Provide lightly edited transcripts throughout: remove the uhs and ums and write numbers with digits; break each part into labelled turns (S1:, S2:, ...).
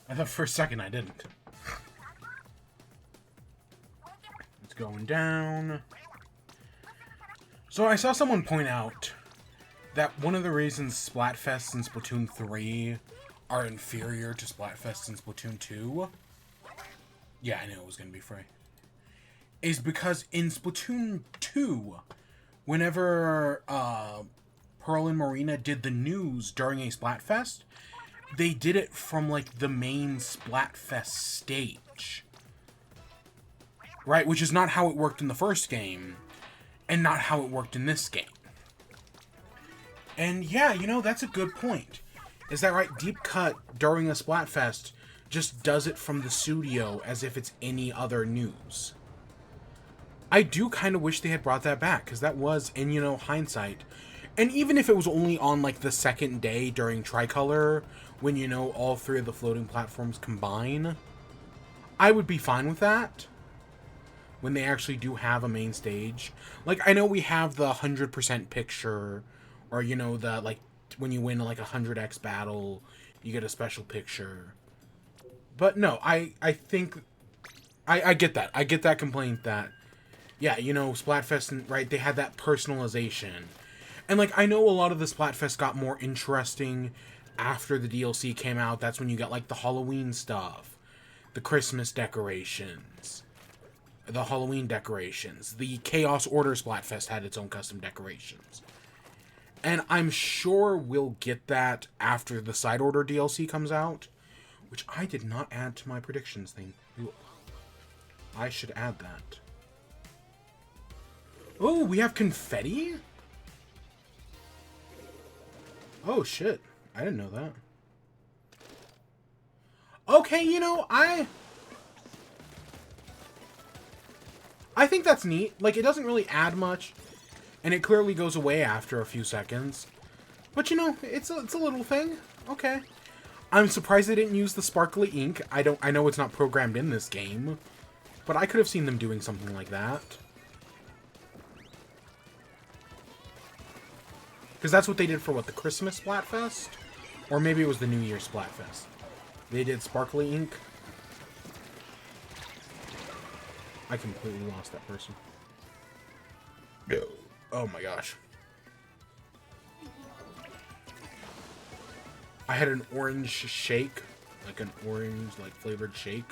S1: I thought for a second I didn't. It's going down. So I saw someone point out that one of the reasons Splatfests in Splatoon 3 are inferior to Splatfests in Splatoon 2... Yeah, I knew it was going to be free. Is because in Splatoon 2, whenever Pearl and Marina did the news during a Splatfest, they did it from, like, the main Splatfest stage. Right? Which is not how it worked in the first game, and not how it worked in this game. And yeah, you know, that's a good point. Is that right? Deep Cut, during a Splatfest, just does it from the studio as if it's any other news. I do kind of wish they had brought that back, because that was, in, you know, hindsight. And even if it was only on, like, the second day during Tricolor, when, you know, all three of the floating platforms combine, I would be fine with that. When they actually do have a main stage. Like, I know we have the 100% picture, or, you know, the, like, when you win, like, a 100x battle, you get a special picture. But no, I think... I get that. I get that complaint that, yeah, you know, Splatfest, right, they had that personalization. And, like, I know a lot of the Splatfest got more interesting after the DLC came out. That's when you got, like, the Halloween stuff, the Christmas decorations, the Halloween decorations. The Chaos Order Splatfest had its own custom decorations. And I'm sure we'll get that after the Side Order DLC comes out, which I did not add to my predictions thing. Ooh. I should add that. Oh, we have confetti? Oh, shit. I didn't know that. Okay, you know, I think that's neat. Like, it doesn't really add much, and it clearly goes away after a few seconds. But, you know, it's a little thing. Okay. I'm surprised they didn't use the sparkly ink. I know it's not programmed in this game, but I could have seen them doing something like that. Because that's what they did for, what, the Christmas Splatfest? Or maybe it was the New Year Splatfest. They did sparkly ink. I completely lost that person. Oh my gosh. I had an orange shake. Like an orange, like, flavored shake.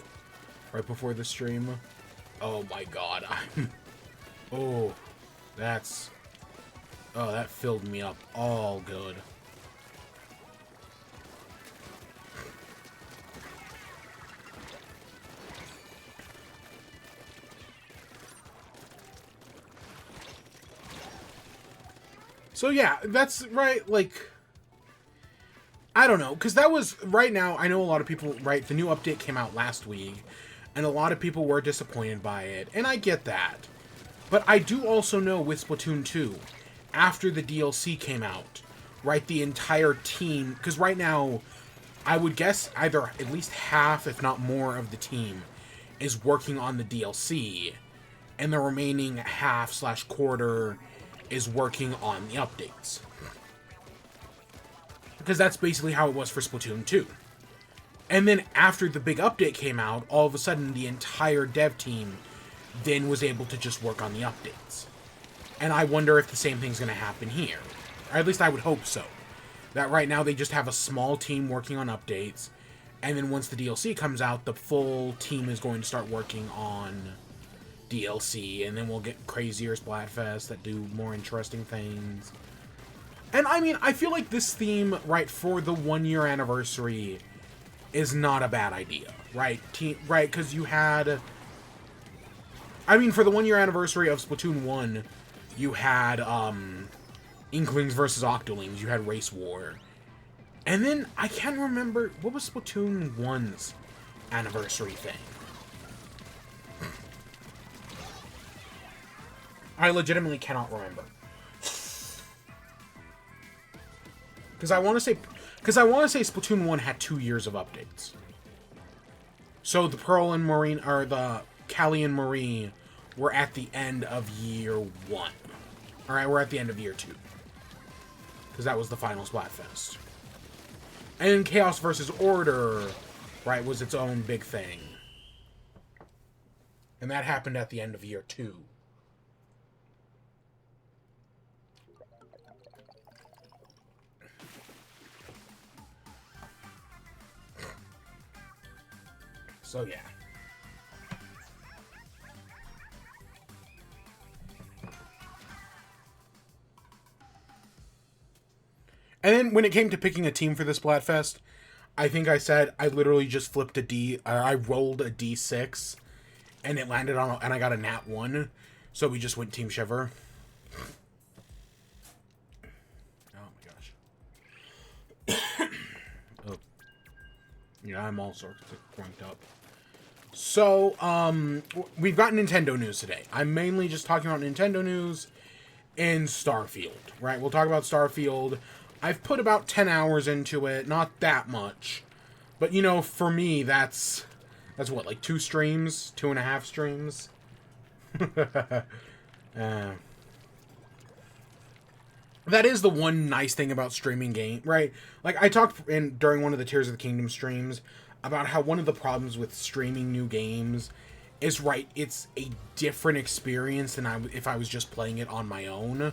S1: Right before the stream. Oh my god. Oh. That's... Oh, that filled me up all good. So yeah, that's right, like... I don't know, because that was... Right now, I know a lot of people... Right, the new update came out last week, and a lot of people were disappointed by it, and I get that. But I do also know with Splatoon 2... After the DLC came out, right, the entire team, because right now, I would guess either at least half, if not more, of the team is working on the DLC, and the remaining half/quarter is working on the updates. Because that's basically how it was for Splatoon 2. And then after the big update came out, all of a sudden the entire dev team then was able to just work on the updates. And I wonder if the same thing's going to happen here. Or at least I would hope so. That right now they just have a small team working on updates. And then once the DLC comes out, the full team is going to start working on DLC. And then we'll get crazier Splatfests that do more interesting things. And I mean, I feel like this theme, right, for the 1-year anniversary is not a bad idea. Right? Right, because you had... I mean, for the 1-year anniversary of Splatoon 1... You had, Inklings versus Octolings. You had Race War. And then, I can't remember... What was Splatoon 1's anniversary thing? I legitimately cannot remember. Because I want to say Splatoon 1 had 2 years of updates. So the Pearl and Marine... Or the Callie and Marie... We're at the end of year 1. Alright, we're at the end of year 2. Because that was the final Splatfest. And in Chaos vs. Order, right, was its own big thing. And that happened at the end of year 2. So, yeah. And then when it came to picking a team for this Splatfest, I think I said I literally just flipped I rolled a D6, and it landed on, and I got a nat 1, so we just went Team Shiver. Oh my gosh. Oh. Yeah, I'm all sorts of cranked up. So, we've got Nintendo news today. I'm mainly just talking about Nintendo news in Starfield, right? We'll talk about Starfield. I've put about 10 hours into it, not that much. But, you know, for me, that's what, like 2 streams? 2.5 streams? That is the one nice thing about streaming game, right? Like, I talked during one of the Tears of the Kingdom streams about how one of the problems with streaming new games is, right, it's a different experience than if I was just playing it on my own.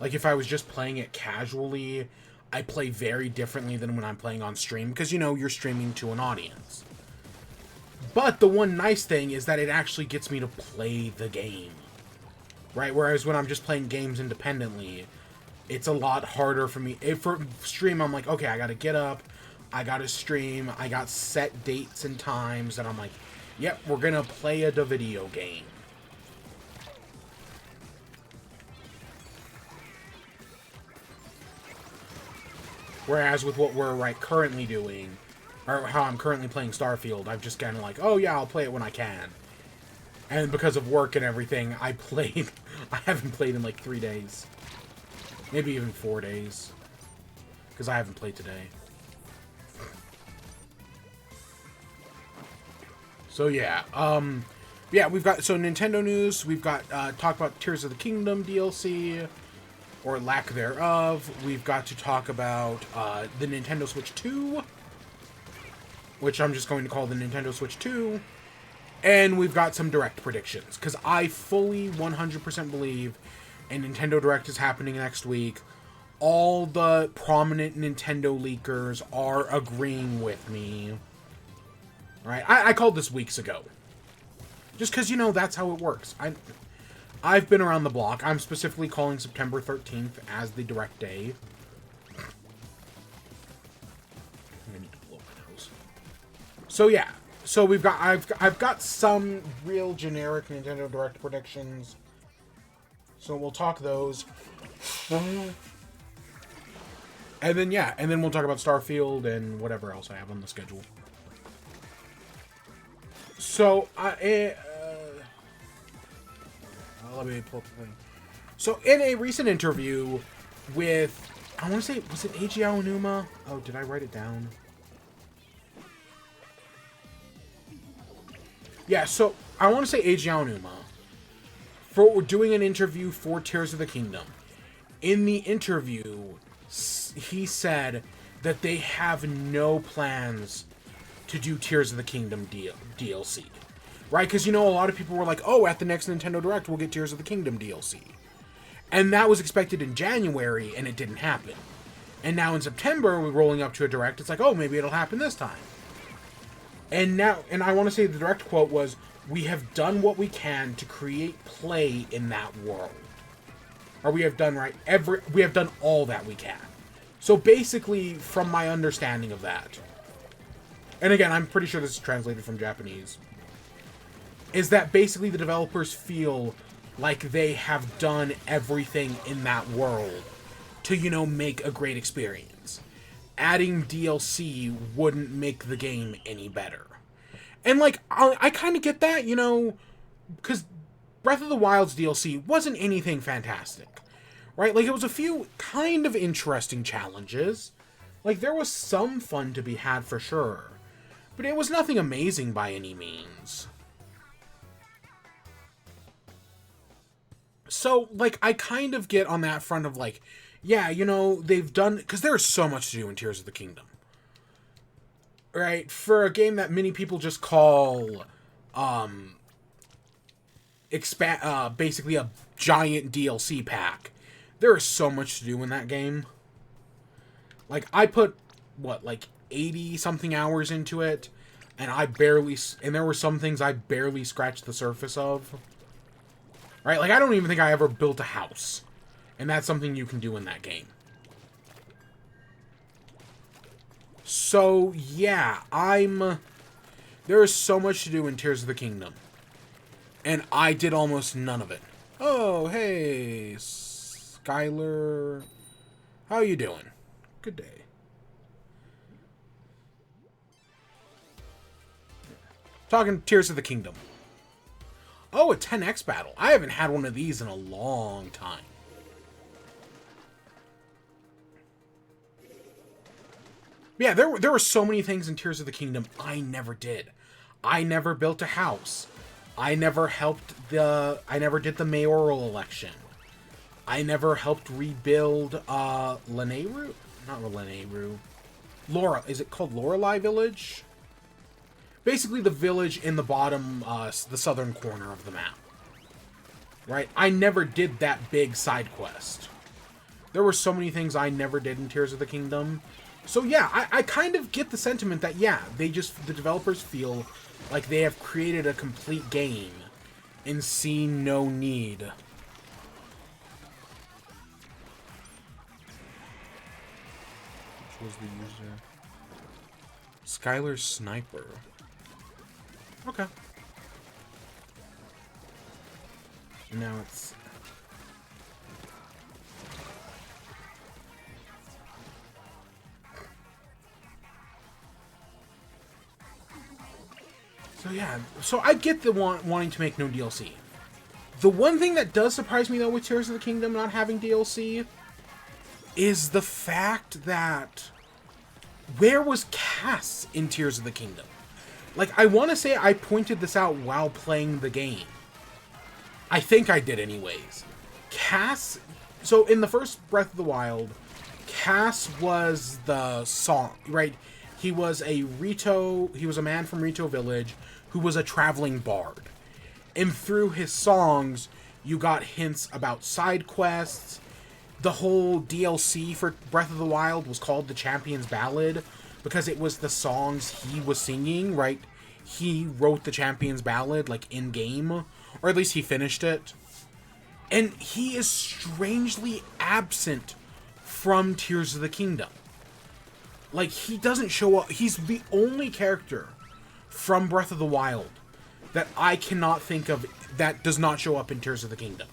S1: Like, if I was just playing it casually, I play very differently than when I'm playing on stream, because, you know, you're streaming to an audience. But the one nice thing is that it actually gets me to play the game, right? Whereas when I'm just playing games independently, it's a lot harder for me. For stream, I'm like, okay, I gotta get up, I gotta stream, I got set dates and times, and I'm like, yep, we're gonna play a video game. Whereas with what we're currently doing, or how I'm currently playing Starfield, I've just kind of like, oh yeah, I'll play it when I can. And because of work and everything, I haven't played in like 3 days. Maybe even 4 days. Because I haven't played today. So yeah, yeah, we've got, so Nintendo news, we've got, talk about Tears of the Kingdom DLC, or lack thereof. We've got to talk about, the Nintendo Switch 2, which I'm just going to call the Nintendo Switch 2, and we've got some Direct predictions, because I fully 100% believe a Nintendo Direct is happening next week. All the prominent Nintendo leakers are agreeing with me. Right? I called this weeks ago. Just because, you know, that's how it works. I've been around the block. I'm specifically calling September 13th as the Direct day. I need to blow my nose. So yeah. So we've got I've got some real generic Nintendo Direct predictions. So we'll talk those. And then yeah, and then we'll talk about Starfield and whatever else I have on the schedule. So, let me pull up the thing. So, in a recent interview with, I want to say, was it Eiji Aonuma? Oh, did I write it down? Yeah, so, I want to say Eiji Aonuma, for doing an interview for Tears of the Kingdom. In the interview, he said that they have no plans to do Tears of the Kingdom DLC. Right? Because, you know, a lot of people were like, oh, at the next Nintendo Direct, we'll get Tears of the Kingdom DLC. And that was expected in January, and it didn't happen. And now in September, we're rolling up to a Direct. It's like, oh, maybe it'll happen this time. And now, and I want to say the Direct quote was, we have done what we can to create play in that world. Or we have done, we have done all that we can. So basically, from my understanding of that, and again, I'm pretty sure this is translated from Japanese, is that basically the developers feel like they have done everything in that world to, you know, make a great experience. Adding DLC wouldn't make the game any better. And, like, I kind of get that, you know, because Breath of the Wild's DLC wasn't anything fantastic, right? Like, it was a few kind of interesting challenges. Like, there was some fun to be had for sure. But it was nothing amazing by any means. So, like, I kind of get on that front of, like, yeah, you know, they've done... Because there's so much to do in Tears of the Kingdom. right? For a game that many people just call, basically a giant DLC pack. There is so much to do in that game. Like, I put, what, like 80 something hours into it, and there were some things I barely scratched the surface of. Right? Like, I don't even think I ever built a house. And that's something you can do in that game. So, yeah, there is so much to do in Tears of the Kingdom. And I did almost none of it. Oh, hey, Skylar. How you doing? Good day. Talking Tears of the Kingdom. Oh, a 10x battle. I haven't had one of these in a long time. Yeah, there were so many things in Tears of the Kingdom I never did. I never built a house. I never did the mayoral election. I never helped rebuild, Lanayru? Not Lanayru. Laura, is it called Lorelei Village? Basically the village in the bottom, the southern corner of the map. Right? I never did that big side quest. There were so many things I never did in Tears of the Kingdom. So yeah, I kind of get the sentiment that, yeah, the developers feel like they have created a complete game and see no need. Which was the user? Skylar Sniper. Okay. Now it's... So yeah, so I get the wanting to make no DLC. The one thing that does surprise me though with Tears of the Kingdom not having DLC is the fact that where was Cass in Tears of the Kingdom? Like, I want to say I pointed this out while playing the game. I think I did anyways. Cass... So, in the first Breath of the Wild, Cass was the song, right? He was a man from Rito Village who was a traveling bard. And through his songs, you got hints about side quests. The whole DLC for Breath of the Wild was called the Champion's Ballad because it was the songs he was singing, right? He wrote the Champion's Ballad, like, in-game. Or at least he finished it. And he is strangely absent from Tears of the Kingdom. Like, he doesn't show up. He's the only character from Breath of the Wild that I cannot think of that does not show up in Tears of the Kingdom.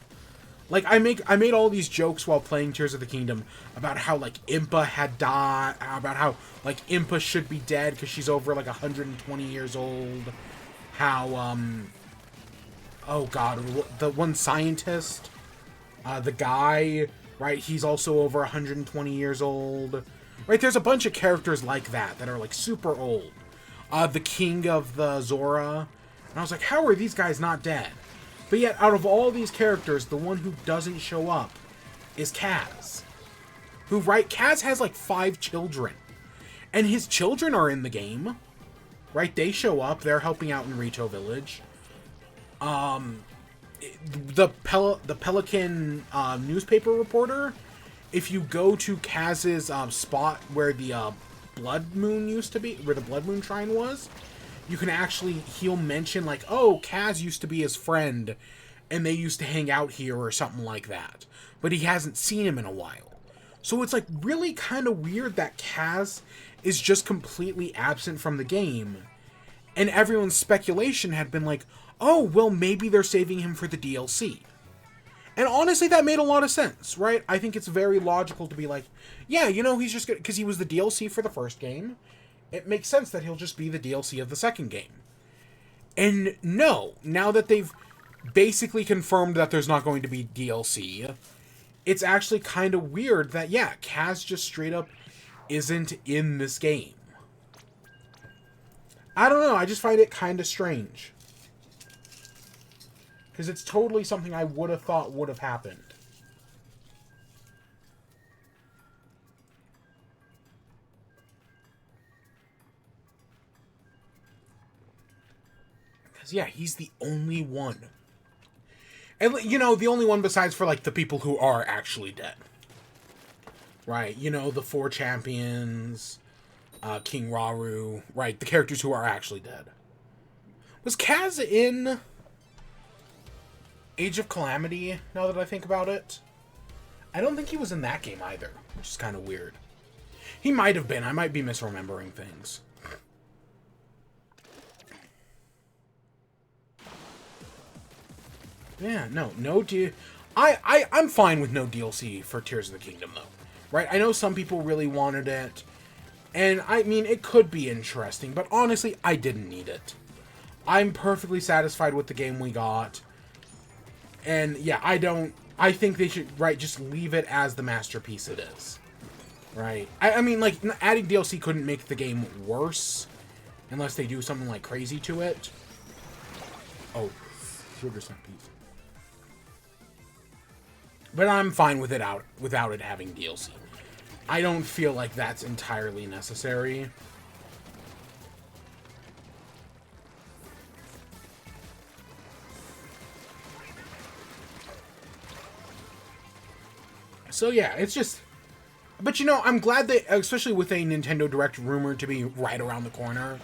S1: Like, I made all these jokes while playing Tears of the Kingdom about how, like, Impa had died, about how, like, Impa should be dead because she's over, like, 120 years old. How, oh god, the one scientist, the guy, right, he's also over 120 years old. Right, there's a bunch of characters like that are, like, super old. The king of the Zora. And I was like, how are these guys not dead? But yet, out of all these characters, the one who doesn't show up is Kaz. Who, right, Kaz has, like, 5 children. And his children are in the game. Right, they show up, they're helping out in Rito Village. The Pelican newspaper reporter, if you go to Kaz's spot where the Blood Moon used to be, where the Blood Moon Shrine was, you can actually, he'll mention, like, oh, Kaz used to be his friend, and they used to hang out here, or something like that. But he hasn't seen him in a while. So it's, like, really kind of weird that Kaz is just completely absent from the game. And everyone's speculation had been like, oh, well, maybe they're saving him for the DLC. And honestly, that made a lot of sense, right? I think it's very logical to be like, yeah, you know, he's just good, because he was the DLC for the first game. It makes sense that he'll just be the DLC of the second game. And no, now that they've basically confirmed that there's not going to be DLC, it's actually kind of weird that, yeah, Kaz just straight up isn't in this game. I don't know, I just find it kind of strange. Because it's totally something I would have thought would have happened. Yeah, he's the only one. And, you know, the only one besides for, like, the people who are actually dead. Right? You know, the 4 champions, King Rauru, right? The characters who are actually dead. Was Kaz in Age of Calamity, now that I think about it? I don't think he was in that game either, which is kind of weird. He might have been. I might be misremembering things. Yeah, I'm fine with no DLC for Tears of the Kingdom, though. Right? I know some people really wanted it, and I mean, it could be interesting, but honestly, I didn't need it. I'm perfectly satisfied with the game we got, and yeah, I think they should, right, just leave it as the masterpiece it is. Right? I mean, like, adding DLC couldn't make the game worse, unless they do something, like, crazy to it. Oh, sugar piece. But I'm fine with it without it having DLC. I don't feel like that's entirely necessary. So yeah, it's just... But you know, I'm glad they, especially with a Nintendo Direct rumored to be right around the corner,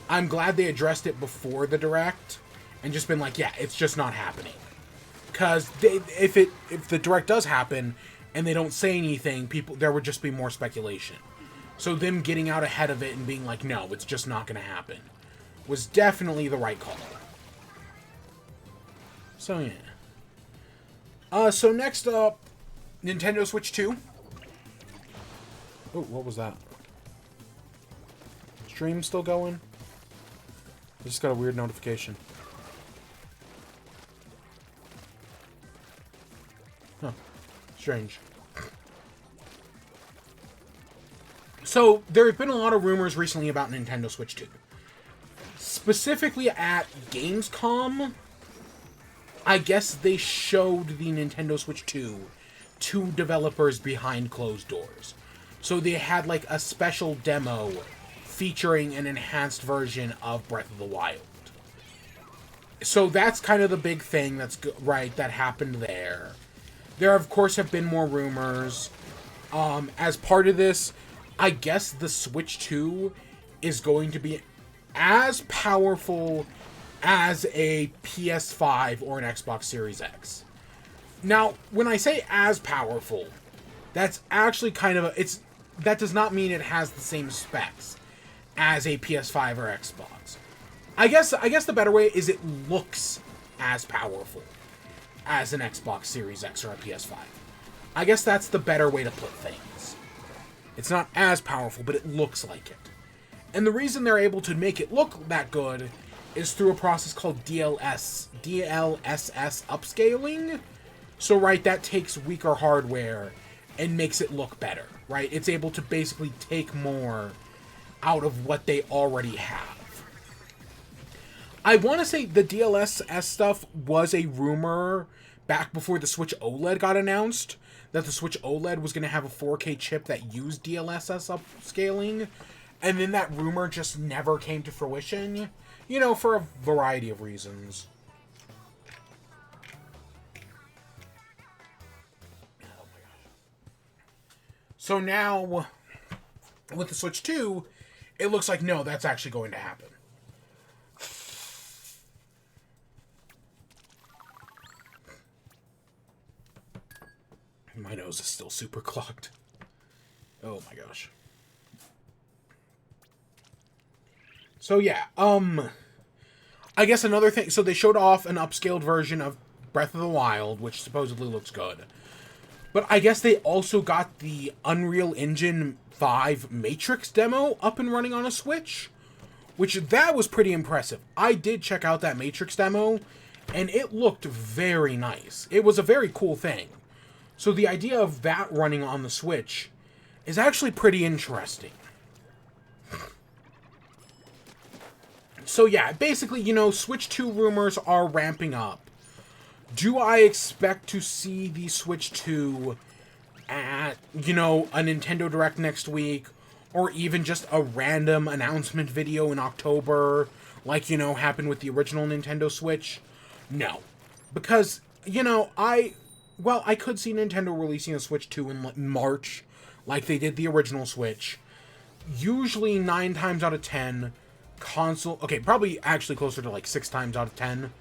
S1: I'm glad they addressed it before the Direct and just been like, yeah, it's just not happening. Because if the Direct does happen and they don't say anything, there would just be more speculation. So them getting out ahead of it and being like, no, it's just not going to happen, was definitely the right call. So yeah. So next up, Nintendo Switch 2. Oh, what was that? Stream still going? I just got a weird notification. Huh. Strange. So, there have been a lot of rumors recently about Nintendo Switch 2. Specifically at Gamescom, I guess they showed the Nintendo Switch 2 to developers behind closed doors. So they had, like, a special demo featuring an enhanced version of Breath of the Wild. So that's kind of the big thing that happened there. There, of course, have been more rumors. As part of this, I guess the Switch 2 is going to be as powerful as a PS5 or an Xbox Series X. Now, when I say as powerful, that's actually kind of that does not mean it has the same specs as a PS5 or Xbox. I guess the better way is it looks as powerful as an Xbox Series X or a PS5. I guess that's the better way to put things. It's not as powerful, but it looks like it. And the reason they're able to make it look that good is through a process called DLSS upscaling. So, right, that takes weaker hardware and makes it look better, right? It's able to basically take more out of what they already have. I want to say the DLSS stuff was a rumor back before the Switch OLED got announced, that the Switch OLED was going to have a 4K chip that used DLSS upscaling, and then that rumor just never came to fruition, you know, for a variety of reasons. Oh my gosh. So now, with the Switch 2, it looks like, no, that's actually going to happen. My nose is still super clogged. Oh my gosh. So yeah, I guess another thing, so they showed off an upscaled version of Breath of the Wild, which supposedly looks good. But I guess they also got the Unreal Engine 5 Matrix demo up and running on a Switch, which that was pretty impressive. I did check out that Matrix demo, and it looked very nice. It was a very cool thing. So the idea of that running on the Switch is actually pretty interesting. So yeah, basically, you know, Switch 2 rumors are ramping up. Do I expect to see the Switch 2 at, you know, a Nintendo Direct next week, or even just a random announcement video in October, like, you know, happened with the original Nintendo Switch? No. Because, you know, I could see Nintendo releasing a Switch 2 in March, like they did the original Switch. Usually 9 times out of 10, probably actually closer to like 6 times out of 10,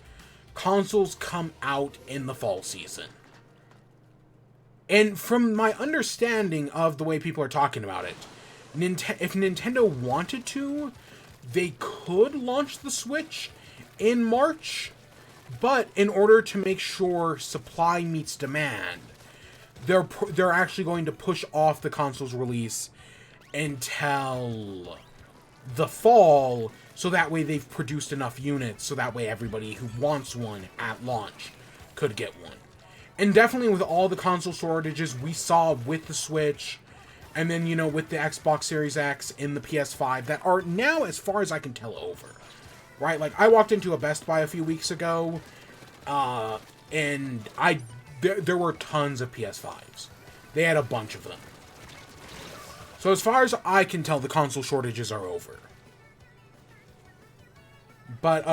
S1: consoles come out in the fall season. And from my understanding of the way people are talking about it, if Nintendo wanted to, they could launch the Switch in March, but in order to make sure supply meets demand, they're actually going to push off the console's release until the fall, so that way they've produced enough units, so that way everybody who wants one at launch could get one. And definitely with all the console shortages we saw with the Switch, and then, you know, with the Xbox Series X and the PS5, that are now, as far as I can tell, over. Right? Like, I walked into a Best Buy a few weeks ago, and there were tons of PS5s. They had a bunch of them. So as far as I can tell, the console shortages are over. But,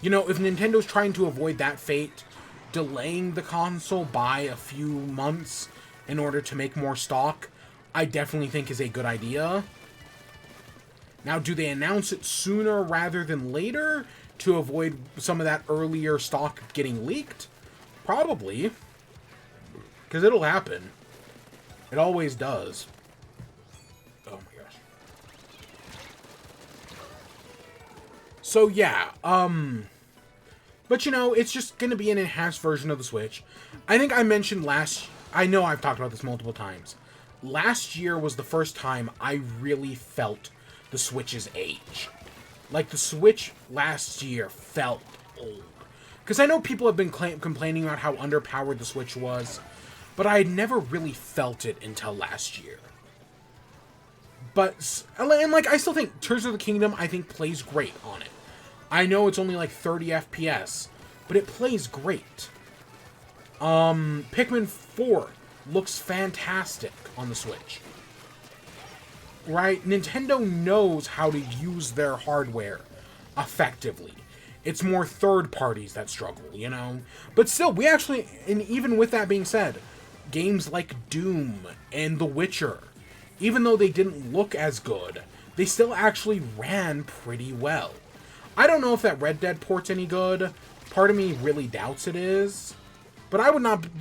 S1: you know, if Nintendo's trying to avoid that fate, delaying the console by a few months in order to make more stock, I definitely think is a good idea. Now, do they announce it sooner rather than later to avoid some of that earlier stock getting leaked? Probably. Because it'll happen. It always does. Oh my gosh. So yeah, but you know, it's just gonna be an enhanced version of the Switch. I think I mentioned I know I've talked about this multiple times. Last year was the first time I really felt the Switch's age. Like, the Switch last year felt old. Because I know people have been complaining about how underpowered the Switch was, but I had never really felt it until last year. But, and like, I still think Tears of the Kingdom, I think, plays great on it. I know it's only like 30 FPS, but it plays great. Pikmin 4 looks fantastic on the Switch. Right? Nintendo knows how to use their hardware effectively. It's more third parties that struggle, you know? But still, we actually, and even with that being said, games like Doom and The Witcher, even though they didn't look as good, they still actually ran pretty well. I don't know if that Red Dead port's any good. Part of me really doubts it is. But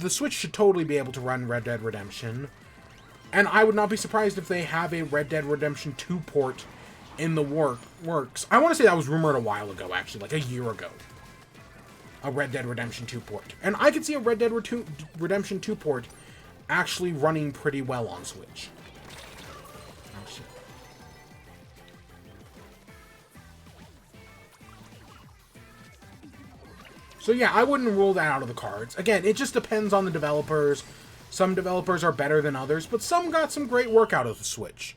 S1: the Switch should totally be able to run Red Dead Redemption. And I would not be surprised if they have a Red Dead Redemption 2 port in the works. I want to say that was rumored a while ago, actually, like a year ago. A Red Dead Redemption 2 port. And I could see a Red Dead Redemption 2 port actually running pretty well on Switch. Oh, shit. So yeah, I wouldn't rule that out of the cards. Again, it just depends on the developers. Some developers are better than others, but some got some great work out of the Switch.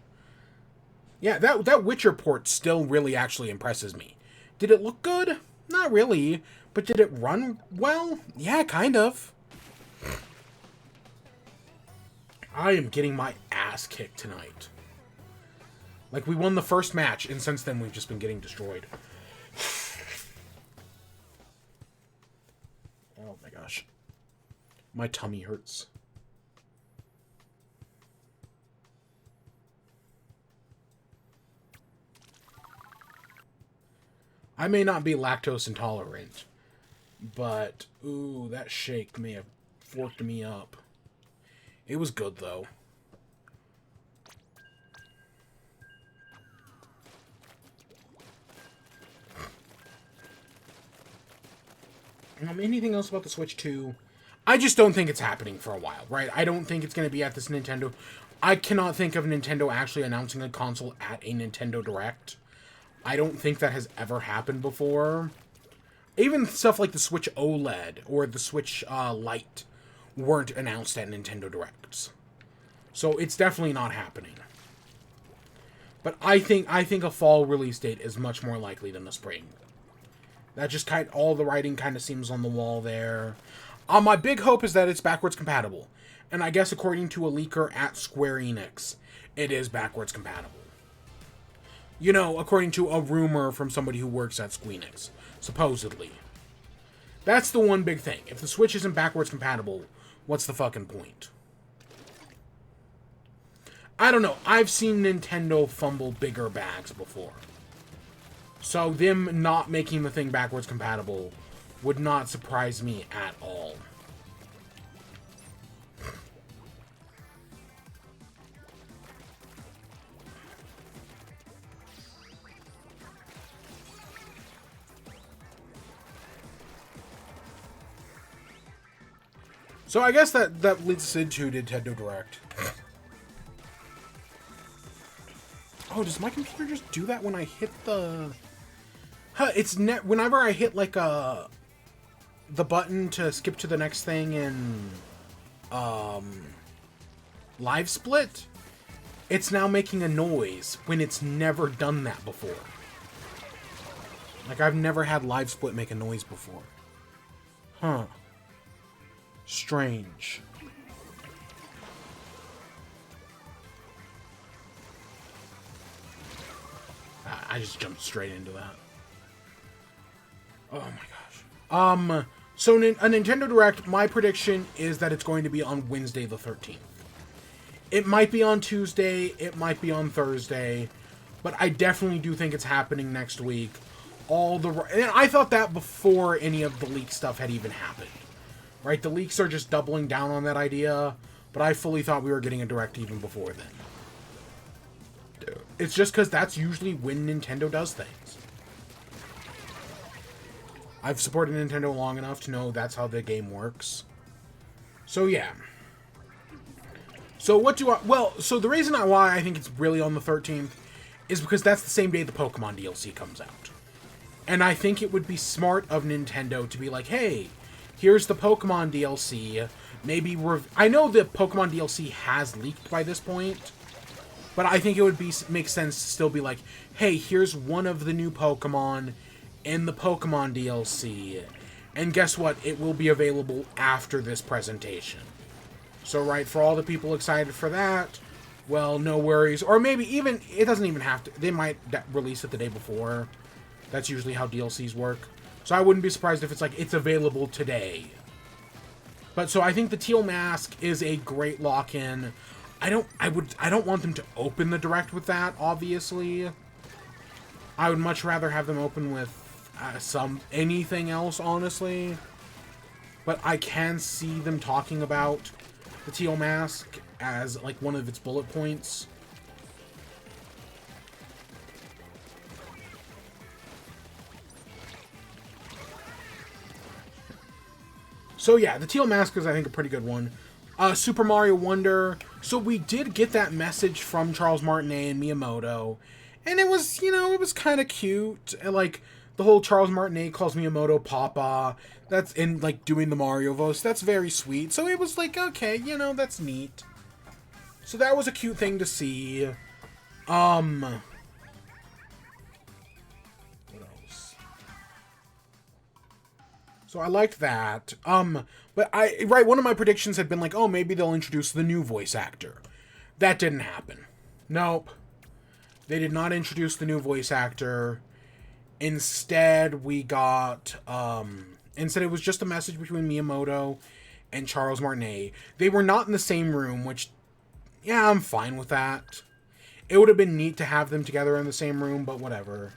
S1: Yeah, that Witcher port still really actually impresses me. Did it look good? Not really. But did it run well? Yeah, kind of. I am getting my ass kicked tonight. Like, we won the first match, and since then we've just been getting destroyed. Oh my gosh. My tummy hurts. I may not be lactose intolerant, but, ooh, that shake may have forked me up. It was good, though. Anything else about the Switch 2? I just don't think it's happening for a while, right? I don't think it's going to be at this Nintendo. I cannot think of Nintendo actually announcing a console at a Nintendo Direct. I don't think that has ever happened before. Even stuff like the Switch OLED or the Switch Lite weren't announced at Nintendo Directs. So it's definitely not happening. But I think a fall release date is much more likely than a spring. That just all the writing kind of seems on the wall there. My big hope is that it's backwards compatible. And I guess according to a leaker at Square Enix, it is backwards compatible. You know, according to a rumor from somebody who works at Squeenix, supposedly. That's the one big thing. If the Switch isn't backwards compatible, what's the fucking point? I don't know. I've seen Nintendo fumble bigger bags before. So them not making the thing backwards compatible would not surprise me at all. So I guess that leads us into Nintendo Direct. Oh, does my computer just do that when I hit the... Huh, it's whenever I hit, like, the button to skip to the next thing in, Live Split, it's now making a noise when it's never done that before. Like, I've never had Live Split make a noise before. Huh. Strange. I just jumped straight into that. Oh my gosh. So a Nintendo Direct, my prediction is that it's going to be on Wednesday the 13th. It might be on Tuesday, it might be on Thursday, but I definitely do think it's happening next week. And I thought that before any of the leak stuff had even happened. Right? The leaks are just doubling down on that idea, but I fully thought we were getting a Direct even before then. It's just because that's usually when Nintendo does things. I've supported Nintendo long enough to know that's how the game works. So yeah. So what do I... Well, so the reason why I think it's really on the 13th is because that's the same day the Pokemon DLC comes out. And I think it would be smart of Nintendo to be like, hey, here's the Pokemon DLC. Maybe I know the Pokemon DLC has leaked by this point, but I think it would make sense to still be like, hey, here's one of the new Pokemon in the Pokemon DLC. And guess what? It will be available after this presentation. So, right, for all the people excited for that, well, no worries. Or maybe even, it doesn't even have to, they might release it the day before. That's usually how DLCs work. So I wouldn't be surprised if it's like, it's available today. But so I think the Teal Mask is a great lock-in. I don't want them to open the Direct with that, obviously. I would much rather have them open with anything else, honestly. But I can see them talking about the Teal Mask as, like, one of its bullet points. So yeah, the Teal Mask is, I think, a pretty good one. Super Mario Wonder. So we did get that message from Charles Martinet and Miyamoto. And it was, you know, it was kind of cute. And, like, the whole Charles Martinet calls Miyamoto Papa. That's in, like, doing the Mario voice. That's very sweet. So it was like, okay, you know, that's neat. So that was a cute thing to see. What else? So I liked that. But one of my predictions had been like, oh, maybe they'll introduce the new voice actor. That didn't happen. Nope. They did not introduce the new voice actor. Instead, we got, instead it was just a message between Miyamoto and Charles Martinet. They were not in the same room, which, yeah, I'm fine with that. It would have been neat to have them together in the same room, but whatever.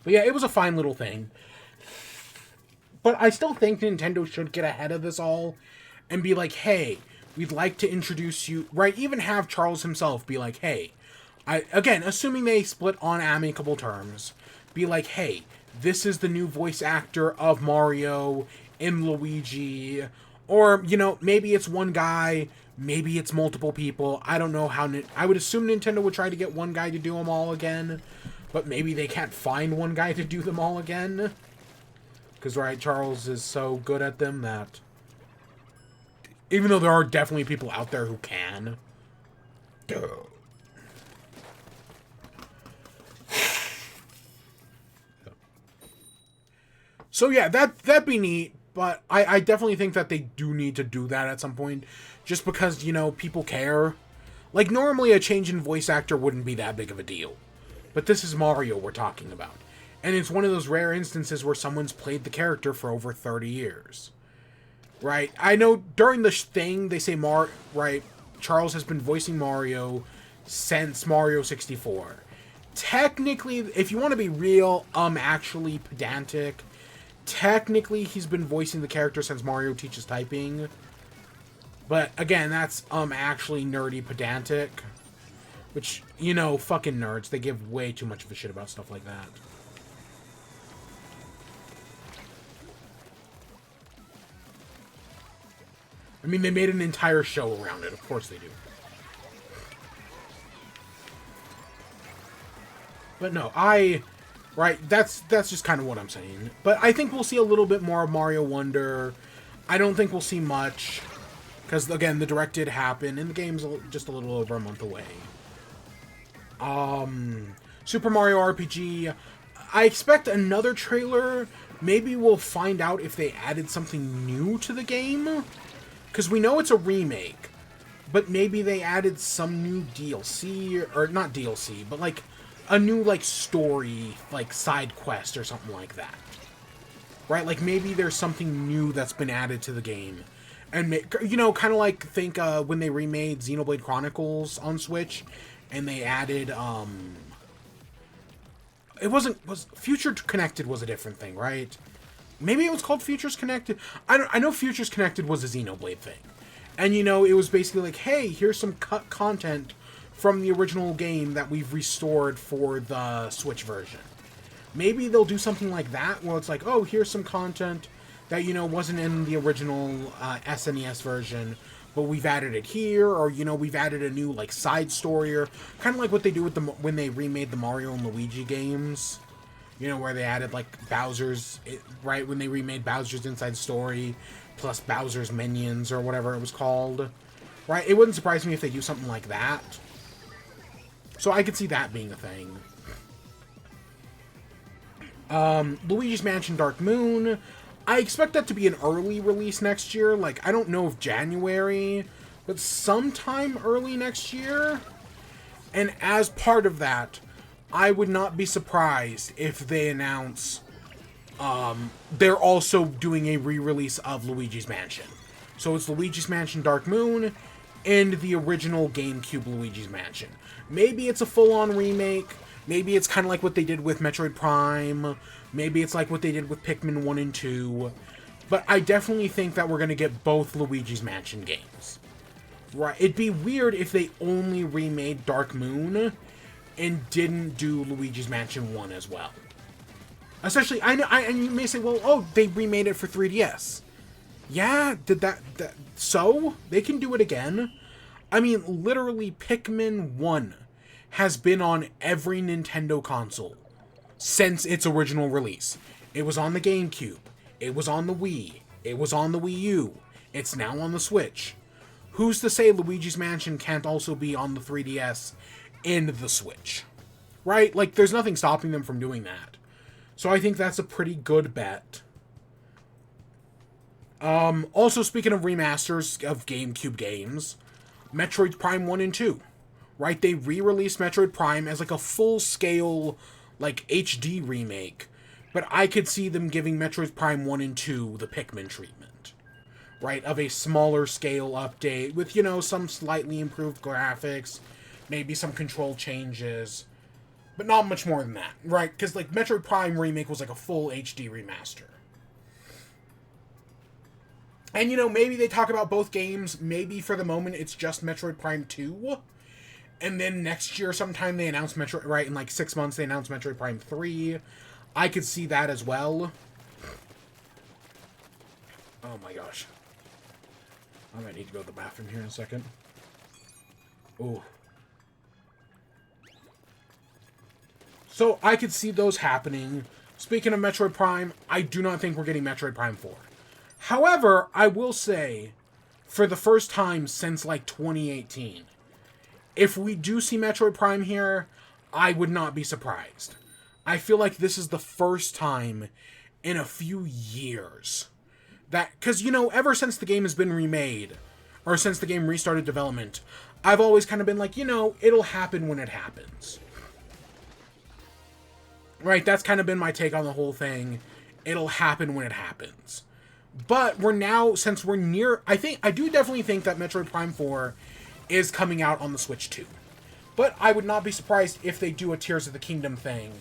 S1: But yeah, it was a fine little thing. But I still think Nintendo should get ahead of this all and be like, hey, we'd like to introduce you, right? Even have Charles himself be like, hey, again, assuming they split on amicable terms, be like, hey, this is the new voice actor of Mario and Luigi. Or, you know, maybe it's one guy, maybe it's multiple people. I don't know how, I would assume Nintendo would try to get one guy to do them all again. But maybe they can't find one guy to do them all again. Because, right, Charles is so good at them that... Even though there are definitely people out there who can. Duh. So, yeah, that'd be neat. But I definitely think that they do need to do that at some point, just because, you know, people care. Like, normally a change in voice actor wouldn't be that big of a deal. But this is Mario we're talking about. And it's one of those rare instances where someone's played the character for over 30 years. Right? I know during the thing, they say, right, Charles has been voicing Mario since Mario 64. Technically, if you want to be real, actually pedantic, technically he's been voicing the character since Mario Teaches Typing. But again, that's actually nerdy pedantic. Which, you know, fucking nerds, they give way too much of a shit about stuff like that. I mean, they made an entire show around it. Of course they do. But no, right, that's just kind of what I'm saying. But I think we'll see a little bit more of Mario Wonder. I don't think we'll see much. Because, again, the direct did happen, and the game's just a little over a month away. Super Mario RPG, I expect another trailer. Maybe we'll find out if they added something new to the game. Because we know it's a remake. But maybe they added some new DLC, or not DLC, but like a new like story, like side quest or something like that. Right? Like maybe there's something new that's been added to the game. And, you know, kind of like, think when they remade Xenoblade Chronicles on Switch, and they added, was Futures Connected was a different thing, right? Maybe it was called Futures Connected? I know Futures Connected was a Xenoblade thing. And, you know, it was basically like, hey, here's some cut content from the original game that we've restored for the Switch version. Maybe they'll do something like that, where it's like, oh, here's some content that, you know, wasn't in the original SNES version, but we've added it here, or, you know, we've added a new, like, side story, or kind of like what they do with when they remade the Mario and Luigi games. You know, where they added, like, Bowser's, right, when they remade Bowser's Inside Story, plus Bowser's Minions, or whatever it was called. Right? It wouldn't surprise me if they do something like that. So I could see that being a thing. Luigi's Mansion Dark Moon, I expect that to be an early release next year. Like, I don't know if January, but sometime early next year. And as part of that, I would not be surprised if they announce they're also doing a re-release of Luigi's Mansion. So it's Luigi's Mansion Dark Moon and the original GameCube Luigi's Mansion. Maybe it's a full-on remake. Maybe it's kind of like what they did with Metroid Prime. Maybe it's like what they did with Pikmin 1 and 2. But I definitely think that we're going to get both Luigi's Mansion games. Right? It'd be weird if they only remade Dark Moon and didn't do Luigi's Mansion 1 as well. Especially, and you may say, well, oh, they remade it for 3DS. Yeah, did that so? They can do it again. I mean, literally, Pikmin 1 has been on every Nintendo console since its original release. It was on the GameCube. It was on the Wii. It was on the Wii U. It's now on the Switch. Who's to say Luigi's Mansion can't also be on the 3DS and the Switch? Right? Like, there's nothing stopping them from doing that. So I think that's a pretty good bet. Also, speaking of remasters of GameCube games, Metroid Prime 1 and 2. Right? They re-released Metroid Prime as like a full-scale, like, HD remake. But I could see them giving Metroid Prime 1 and 2 the Pikmin treatment. Right? Of a smaller scale update with, you know, some slightly improved graphics, maybe some control changes, but not much more than that. Right? Because, like, Metroid Prime Remake was like a full HD remaster. And, you know, maybe they talk about both games. Maybe for the moment it's just Metroid Prime 2. And then next year sometime they announce Metroid, right, in like 6 months they announce Metroid Prime 3. I could see that as well. Oh my gosh. I might need to go to the bathroom here in a second. Ooh. So I could see those happening. Speaking of Metroid Prime, I do not think we're getting Metroid Prime 4. However, I will say, for the first time since like 2018, if we do see Metroid Prime here, I would not be surprised. I feel like this is the first time in a few years That, because, you know, ever since the game has been remade, or since the game restarted development, I've always kind of been like, you know, it'll happen when it happens. Right, that's kind of been my take on the whole thing. It'll happen when it happens. But we're now, since we're near, I do definitely think that Metroid Prime 4 is coming out on the Switch too. But I would not be surprised if they do a Tears of the Kingdom thing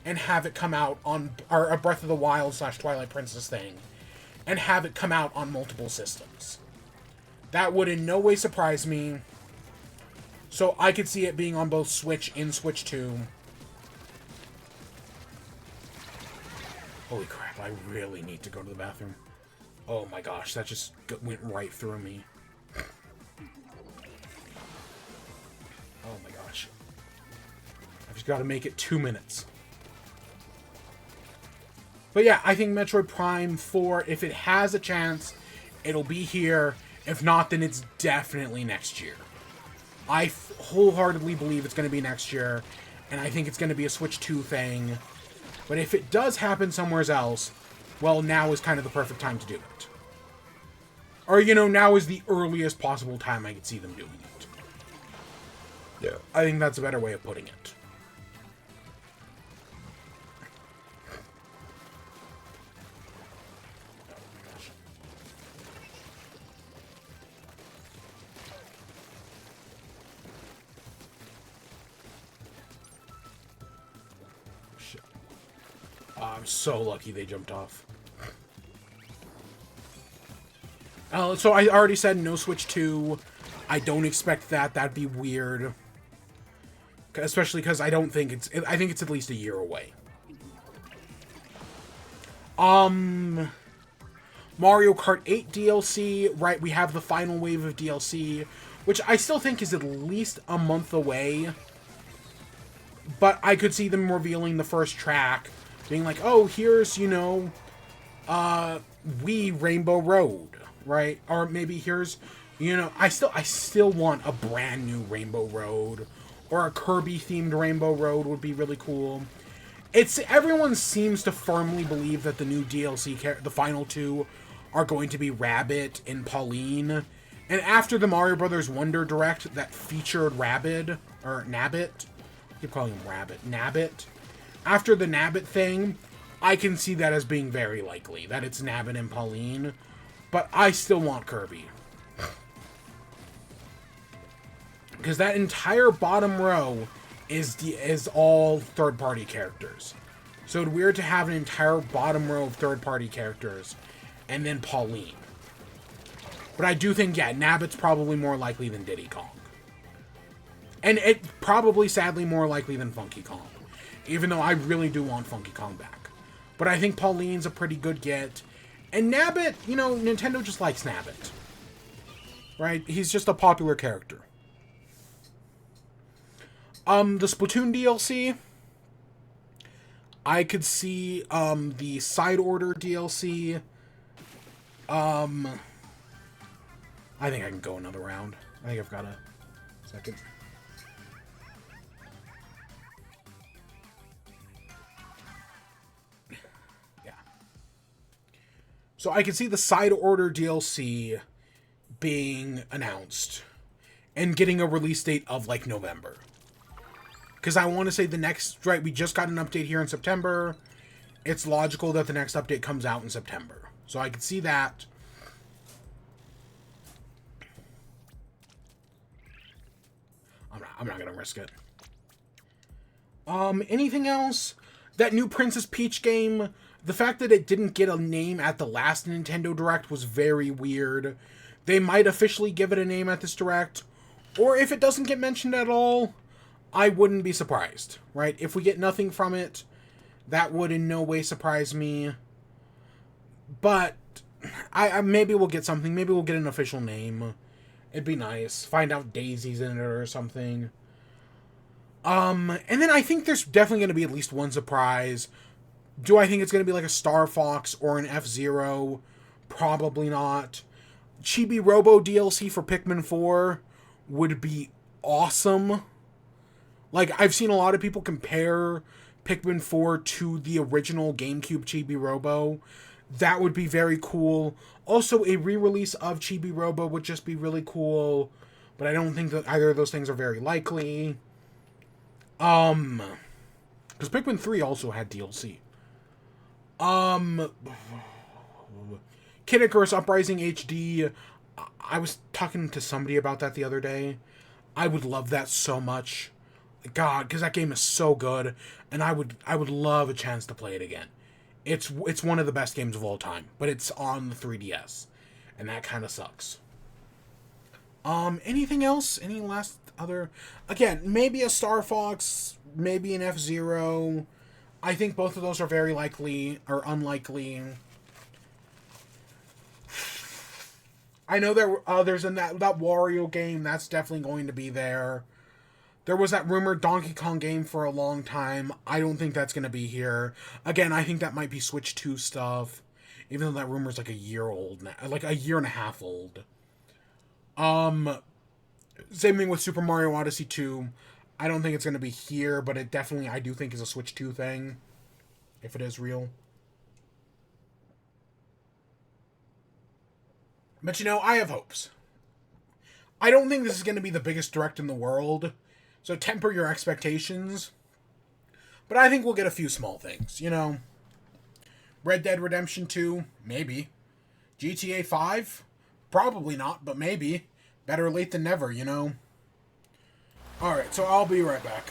S1: and have it come out on, or a Breath of the Wild / Twilight Princess thing, and have it come out on multiple systems. That would in no way surprise me. So I could see it being on both Switch and Switch 2. Holy crap, I really need to go to the bathroom. Oh my gosh, that just went right through me. Oh my gosh. I've just got to make it 2 minutes. But yeah, I think Metroid Prime 4, if it has a chance, it'll be here. If not, then it's definitely next year. I wholeheartedly believe it's going to be next year, and I think it's going to be a Switch 2 thing. But if it does happen somewhere else, well, now is kind of the perfect time to do it. Or, you know, now is the earliest possible time I could see them doing it. Yeah, I think that's a better way of putting it. I'm so lucky they jumped off. So I already said no Switch 2. I don't expect that. That'd be weird. Especially because I don't think it's... I think it's at least a year away. Mario Kart 8 DLC. Right, we have the final wave of DLC. Which I still think is at least a month away. But I could see them revealing the first track. Being like, oh, here's, you know, Wii Rainbow Road, right? Or maybe here's, you know, I still want a brand new Rainbow Road, or a Kirby-themed Rainbow Road would be really cool. Everyone seems to firmly believe that the new DLC, the final two, are going to be Rabbit and Pauline. And after the Mario Brothers Wonder Direct that featured Rabbit, or Nabbit, I keep calling him Rabbit, Nabbit. After the Nabbit thing, I can see that as being very likely, that it's Nabbit and Pauline, but I still want Kirby. Because that entire bottom row is all third-party characters. So it's weird to have an entire bottom row of third-party characters, and then Pauline. But I do think, yeah, Nabbit's probably more likely than Diddy Kong. And it's probably, sadly, more likely than Funky Kong. Even though I really do want Funky Kong back. But I think Pauline's a pretty good get. And Nabbit, you know, Nintendo just likes Nabbit. Right? He's just a popular character. The Splatoon DLC. I could see, the Side Order DLC. I think I can go another round. I think I've got a second. So I can see the Side Order DLC being announced and getting a release date of, like, November. Because I want to say the next... Right, we just got an update here in September. It's logical that the next update comes out in September. So I can see that. I'm not going to risk it. Anything else? That new Princess Peach game... The fact that it didn't get a name at the last Nintendo Direct was very weird. They might officially give it a name at this Direct. Or if it doesn't get mentioned at all, I wouldn't be surprised, right? If we get nothing from it, that would in no way surprise me. But I maybe we'll get something. Maybe we'll get an official name. It'd be nice. Find out Daisy's in it or something. And then I think there's definitely going to be at least one surprise. Do I think it's going to be like a Star Fox or an F-Zero? Probably not. Chibi Robo DLC for Pikmin 4 would be awesome. Like, I've seen a lot of people compare Pikmin 4 to the original GameCube Chibi Robo. That would be very cool. Also, a re-release of Chibi Robo would just be really cool, but I don't think that either of those things are very likely. Because Pikmin 3 also had DLC. Kid Icarus Uprising HD. I was talking to somebody about that the other day. I would love that so much. God, because that game is so good, and I would love a chance to play it again. It's one of the best games of all time, but it's on the 3DS, and that kind of sucks. Anything else? Any last other? Again, maybe a Star Fox, maybe an F-Zero. I think both of those are very likely, or unlikely. I know there's that Wario game, that's definitely going to be there. There was that rumored Donkey Kong game for a long time. I don't think that's going to be here. Again, I think that might be Switch 2 stuff. Even though that rumor's like a year old now. Like a year and a half old. Same thing with Super Mario Odyssey 2. I don't think it's going to be here, but it definitely, I do think, is a Switch 2 thing. If it is real. But I have hopes. I don't think this is going to be the biggest direct in the world. So temper your expectations. But I think we'll get a few small things, Red Dead Redemption 2, maybe. GTA 5, probably not, but maybe. Better late than never, Alright, so I'll be right back.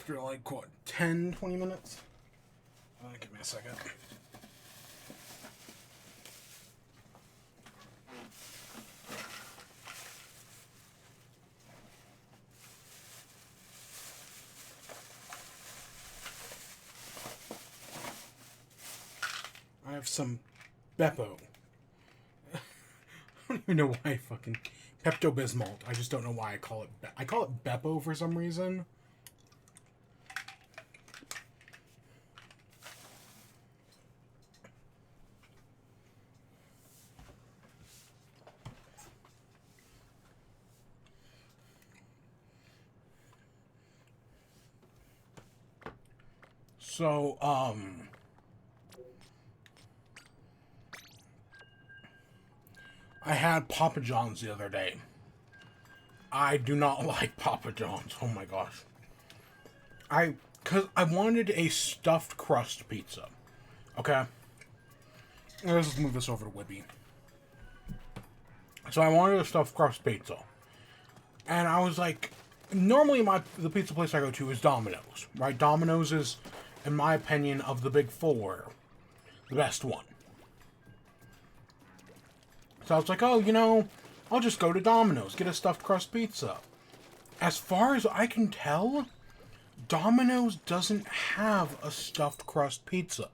S1: after like, what, 10, 20 minutes? Give me a second. I have some Beppo. I don't even know why fucking Pepto-Bismol. I just don't know why I call it. I call it Beppo for some reason. So, I had Papa John's the other day. I do not like Papa John's. Oh my gosh. Because I wanted a stuffed crust pizza. Okay? Let's just move this over to WIBE. So I wanted a stuffed crust pizza. And I was like, normally the pizza place I go to is Domino's. Right? Domino's is, in my opinion, of the big four, the best one. So I was like, oh, you know, I'll just go to Domino's, get a stuffed crust pizza. As far as I can tell, Domino's doesn't have a stuffed crust pizza.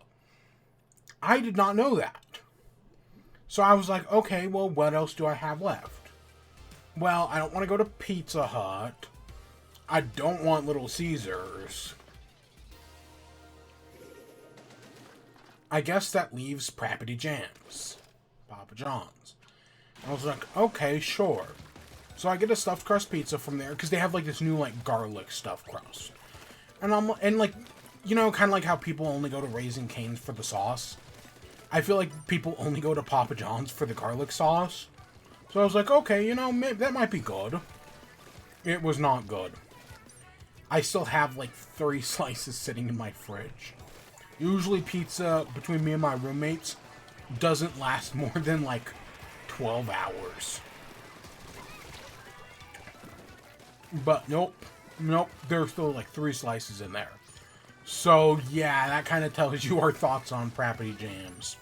S1: I did not know that. So I was like, okay, well, what else do I have left? Well, I don't want to go to Pizza Hut. I don't want Little Caesars. I guess that leaves Prappity Jams. Papa John's. I was like, okay, sure. So I get a stuffed crust pizza from there, because they have, like, this new, like, garlic stuffed crust. And, like, you know, kind of like how people only go to Raising Cane's for the sauce. I feel like people only go to Papa John's for the garlic sauce. So I was like, okay, you know, maybe that might be good. It was not good. I still have, like, 3 slices sitting in my fridge. Usually pizza, between me and my roommates, doesn't last more than, like, 12 hours. But nope, there's still like 3 slices in there. So yeah, that kind of tells you our thoughts on Prappity Jams.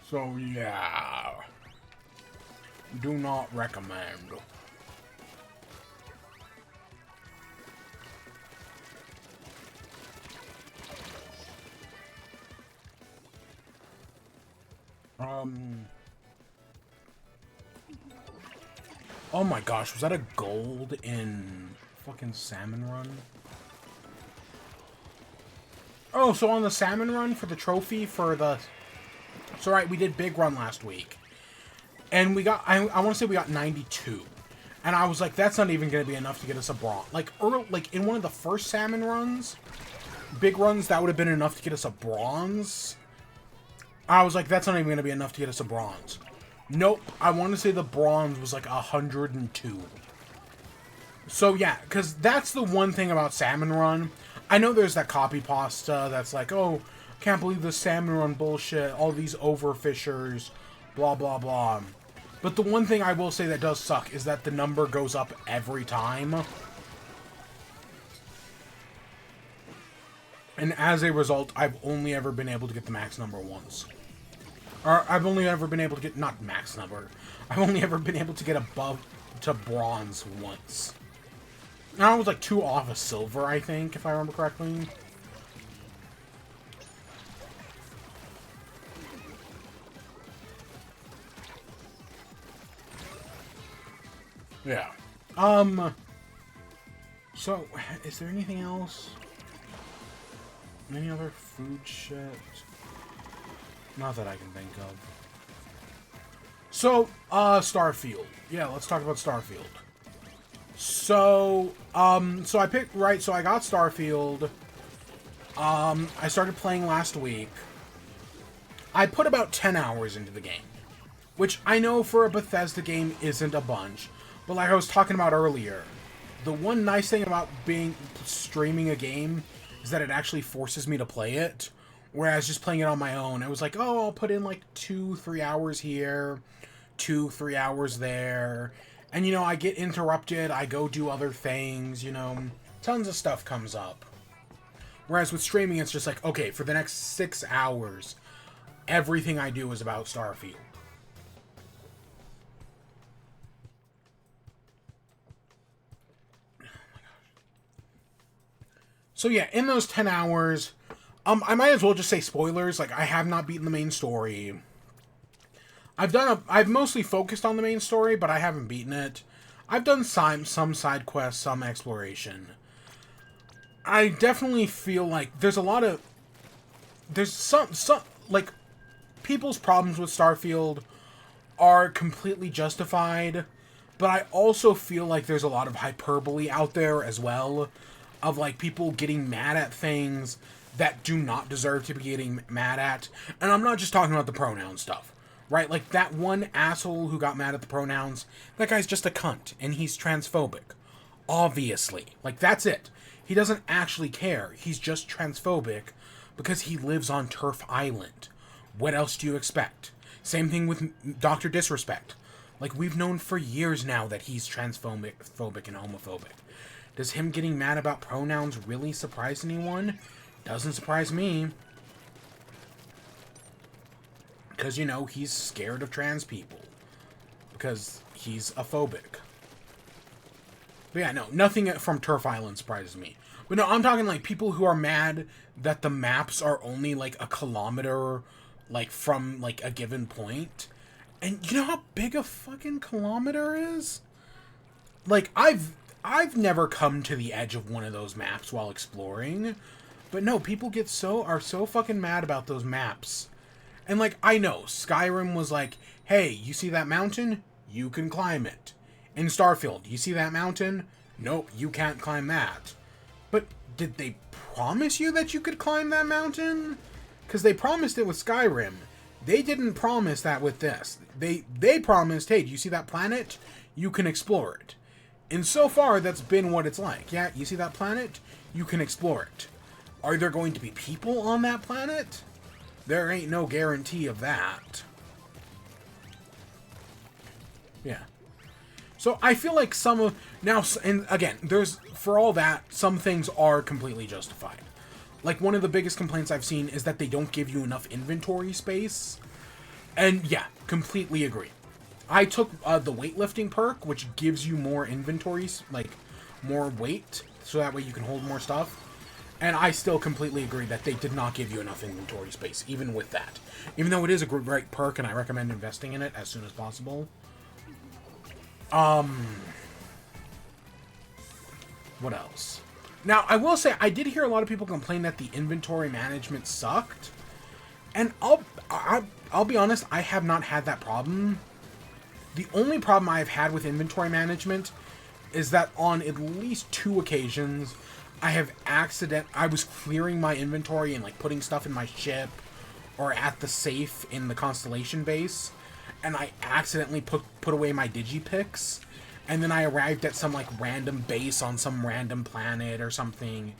S1: So yeah, do not recommend. Oh my gosh, was that a gold in fucking Salmon Run? Oh, so on the Salmon Run for the trophy for the... So right, we did Big Run last week. And we got, I want to say we got 92. And I was like, that's not even going to be enough to get us a bronze. Like, in one of the first Salmon Runs, Big Runs, that would have been enough to get us a bronze. I was like, that's not even going to be enough to get us a bronze. Nope, I want to say the bronze was like 102. So yeah, because that's the one thing about Salmon Run. I know there's that copy pasta that's like, oh, can't believe the Salmon Run bullshit, all these overfishers, blah, blah, blah. But the one thing I will say that does suck is that the number goes up every time. And as a result, I've only ever been able to get the max number once. Or, I've only ever been able to get, not max number, I've only ever been able to get above to bronze once. And I was like 2 off of silver, I think, if I remember correctly. Yeah. So, is there anything else? Any other food shit? Not that I can think of. So, Starfield. Yeah, let's talk about Starfield. So, so I picked, right, so I got Starfield. I started playing last week. I put about 10 hours into the game. Which I know for a Bethesda game isn't a bunch. But like I was talking about earlier, the one nice thing about streaming a game is that it actually forces me to play it. Whereas just playing it on my own, it was like, oh, I'll put in like 2-3 hours here, 2-3 hours there. And, you know, I get interrupted, I go do other things, you know, tons of stuff comes up. Whereas with streaming, it's just like, okay, for the next 6 hours, everything I do is about Starfield. So yeah, in those 10 hours, I might as well just say spoilers. Like, I have not beaten the main story. I've mostly focused on the main story, but I haven't beaten it. I've done some side quests, some exploration. I definitely feel like there's some, like, people's problems with Starfield are completely justified, but I also feel like there's a lot of hyperbole out there as well, of, like, people getting mad at things that do not deserve to be getting mad at. And I'm not just talking about the pronoun stuff, right? Like, that one asshole who got mad at the pronouns, that guy's just a cunt, and he's transphobic. Obviously. Like, that's it. He doesn't actually care. He's just transphobic because he lives on Turf Island. What else do you expect? Same thing with Dr. Disrespect. Like, we've known for years now that he's transphobic and homophobic. Does him getting mad about pronouns really surprise anyone? Doesn't surprise me. Because, you know, he's scared of trans people. Because he's a phobic. But yeah, no, nothing from Turf Island surprises me. But no, I'm talking, like, people who are mad that the maps are only, like, a kilometer, like, from, like, a given point. And you know how big a fucking kilometer is? Like, I've never come to the edge of one of those maps while exploring. But no, people are so fucking mad about those maps. And, like, I know, Skyrim was like, hey, you see that mountain? You can climb it. In Starfield, you see that mountain? Nope, you can't climb that. But did they promise you that you could climb that mountain? Because they promised it with Skyrim. They didn't promise that with this. They promised, hey, do you see that planet? You can explore it. And so far, that's been what it's like. Yeah, you see that planet? You can explore it. Are there going to be people on that planet? There ain't no guarantee of that. Yeah. So I feel like and again, for all that, some things are completely justified. Like, one of the biggest complaints I've seen is that they don't give you enough inventory space. And yeah, completely agree. I took the weightlifting perk, which gives you more inventories, like, more weight, so that way you can hold more stuff. And I still completely agree that they did not give you enough inventory space, even with that. Even though it is a great perk, and I recommend investing in it as soon as possible. What else? Now, I will say, I did hear a lot of people complain that the inventory management sucked. And I'll be honest, I have not had that problem. The only problem I've had with inventory management is that on at least 2 occasions, I was clearing my inventory and, like, putting stuff in my ship or at the safe in the Constellation base, and I accidentally put away my digipicks, and then I arrived at some, like, random base on some random planet or something,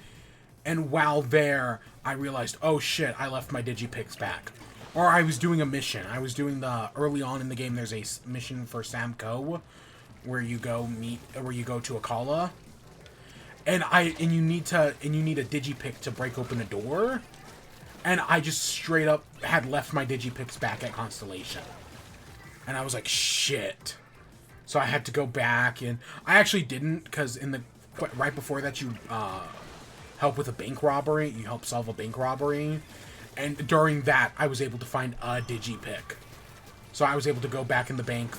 S1: and while there, I realized, oh shit, I left my digipicks back. Or I was doing a mission. I was doing early on in the game, there's a mission for Samco, where you go to Akala, and you need a digipick to break open a door, and I just straight up had left my digipicks back at Constellation. And I was like, shit. So I had to go back, and I actually didn't, because right before that you help with a bank robbery, you help solve a bank robbery, and during that I was able to find a digipick. So I was able to go back in the bank,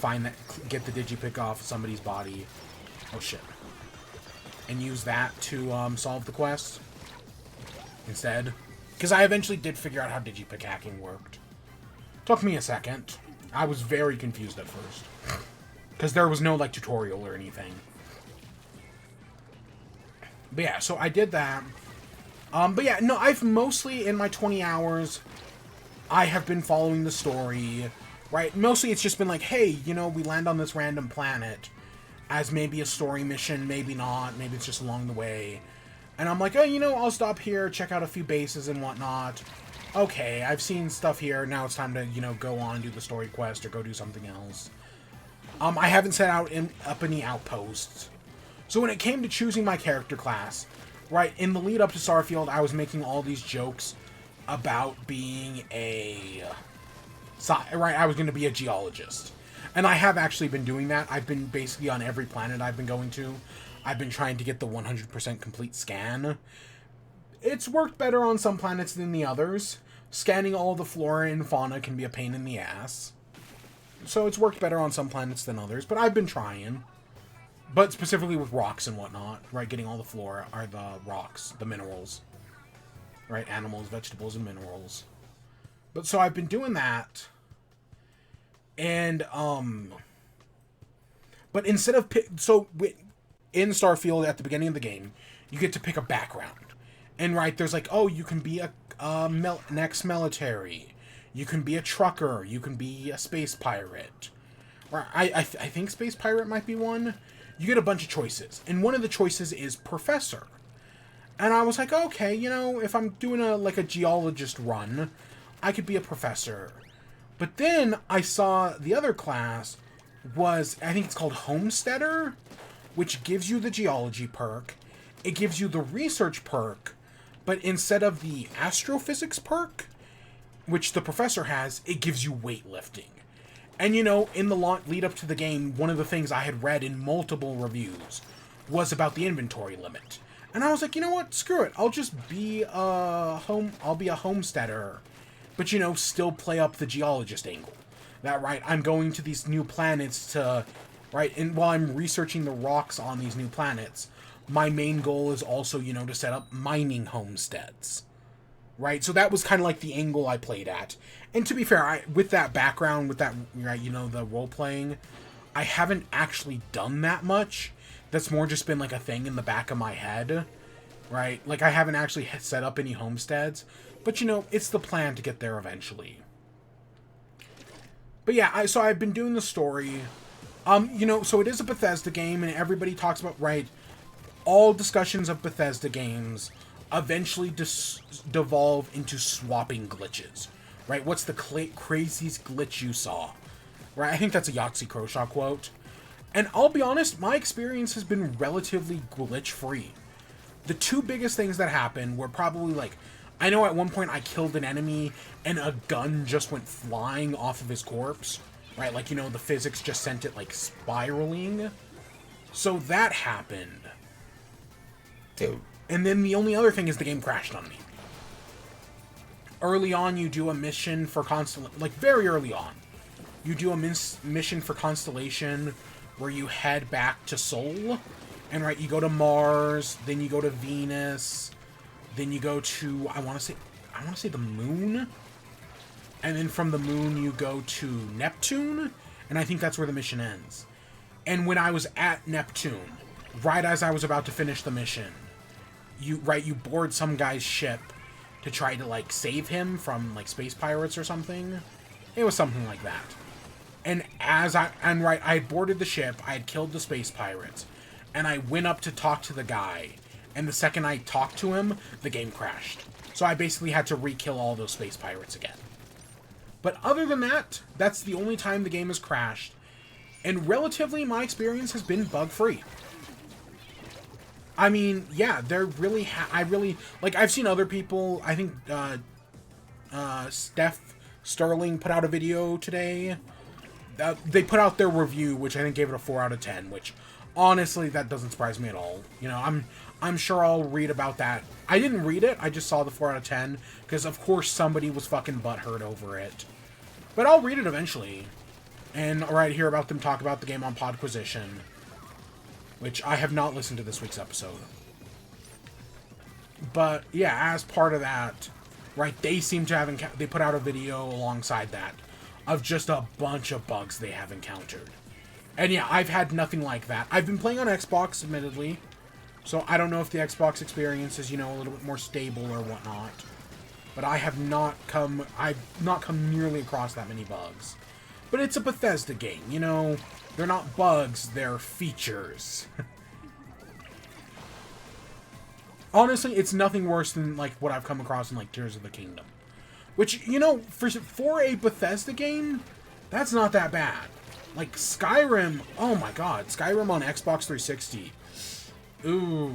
S1: get the digipick off somebody's body. Oh shit. And use that to solve the quest instead. Because I eventually did figure out how digipick hacking worked. Took me a second. I was very confused at first. Because there was no, like, tutorial or anything. But yeah, so I did that. But yeah, no, I've mostly, in my 20 hours, I have been following the story, right? Mostly it's just been like, hey, you know, we land on this random planet as maybe a story mission, maybe not, maybe it's just along the way. And I'm like, oh, you know, I'll stop here, check out a few bases and whatnot. okay, I've seen stuff here, now it's time to, you know, go on, do the story quest, or go do something else. I haven't set out up any outposts. So when it came to choosing my character class, right, in the lead up to Starfield, I was making all these jokes about being I was going to be a geologist. And I have actually been doing that. I've been basically on every planet I've been going to. I've been trying to get the 100% complete scan. It's worked better on some planets than the others. Scanning all the flora and fauna can be a pain in the ass. So it's worked better on some planets than others, but I've been trying. But specifically with rocks and whatnot, right? Getting all the flora, are the rocks, the minerals. Right? Animals, vegetables, and minerals. But so I've been doing that. And, but instead of, in Starfield, at the beginning of the game, you get to pick a background. And, right, there's like, oh, you can be an ex-military. You can be a trucker. You can be a space pirate. Or I think space pirate might be one. You get a bunch of choices. And one of the choices is professor. And I was like, okay, you know, if I'm doing a geologist run, I could be a professor. But then I saw the other class was, I think it's called Homesteader, which gives you the geology perk. It gives you the research perk, but instead of the astrophysics perk, which the professor has, it gives you weightlifting. And, you know, in the lead up to the game, one of the things I had read in multiple reviews was about the inventory limit. And I was like, you know what? Screw it. I'll just be I'll be a homesteader. But, you know, still play up the geologist angle. That, right, I'm going to these new planets to, right, and while I'm researching the rocks on these new planets, my main goal is also, you know, to set up mining homesteads. Right, so that was kind of like the angle I played at. And to be fair, with that background, with that, right, you know, the role-playing, I haven't actually done that much. That's more just been like a thing in the back of my head. Right, like I haven't actually set up any homesteads. But, you know, it's the plan to get there eventually. But yeah, so I've been doing the story. You know, so it is a Bethesda game, and everybody talks about, right, all discussions of Bethesda games eventually devolve into swapping glitches. Right, what's the craziest glitch you saw? Right, I think that's a Yahtzee Croshaw quote. And I'll be honest, my experience has been relatively glitch-free. The two biggest things that happened were probably, like, I know at one point I killed an enemy and a gun just went flying off of his corpse. Right, like, you know, the physics just sent it, like, spiraling. So that happened.
S2: Dude.
S1: And then the only other thing is the game crashed on me. Early on, you do a mission for Constellation, like, very early on. You do a mission for Constellation where you head back to Sol. And, right, you go to Mars, then you go to Venus, then you go to, I want to say the moon. And then from the moon, you go to Neptune. And I think that's where the mission ends. And when I was at Neptune, right as I was about to finish the mission, you board some guy's ship to try to, like, save him from, like, space pirates or something. It was something like that. And I had boarded the ship, I had killed the space pirates, and I went up to talk to the guy, and the second I talked to him, the game crashed. So I basically had to re-kill all those space pirates again. But other than that, that's the only time the game has crashed, and relatively my experience has been bug-free. I mean, yeah, they're really, I've seen other people, I think, Steph Sterling put out a video today. They put out their review, which I think gave it a 4 out of 10, which, honestly, that doesn't surprise me at all. You know, I'm sure I'll read about that. I didn't read it, I just saw the 4 out of 10, because of course somebody was fucking butthurt over it. But I'll read it eventually. And, alright, hear about them talk about the game on Podquisition, which I have not listened to this week's episode. But, yeah, as part of that, right, they seem to have, they put out a video alongside that of just a bunch of bugs they have encountered. And yeah, I've had nothing like that. I've been playing on Xbox, admittedly, so I don't know if the Xbox experience is, you know, a little bit more stable or whatnot. But I've not come nearly across that many bugs. But it's a Bethesda game, you know, they're not bugs, they're features. Honestly, it's nothing worse than, like, what I've come across in, like, Tears of the Kingdom. Which, you know, for a Bethesda game, that's not that bad. Like, Skyrim, oh my god, Skyrim on Xbox 360. Ooh,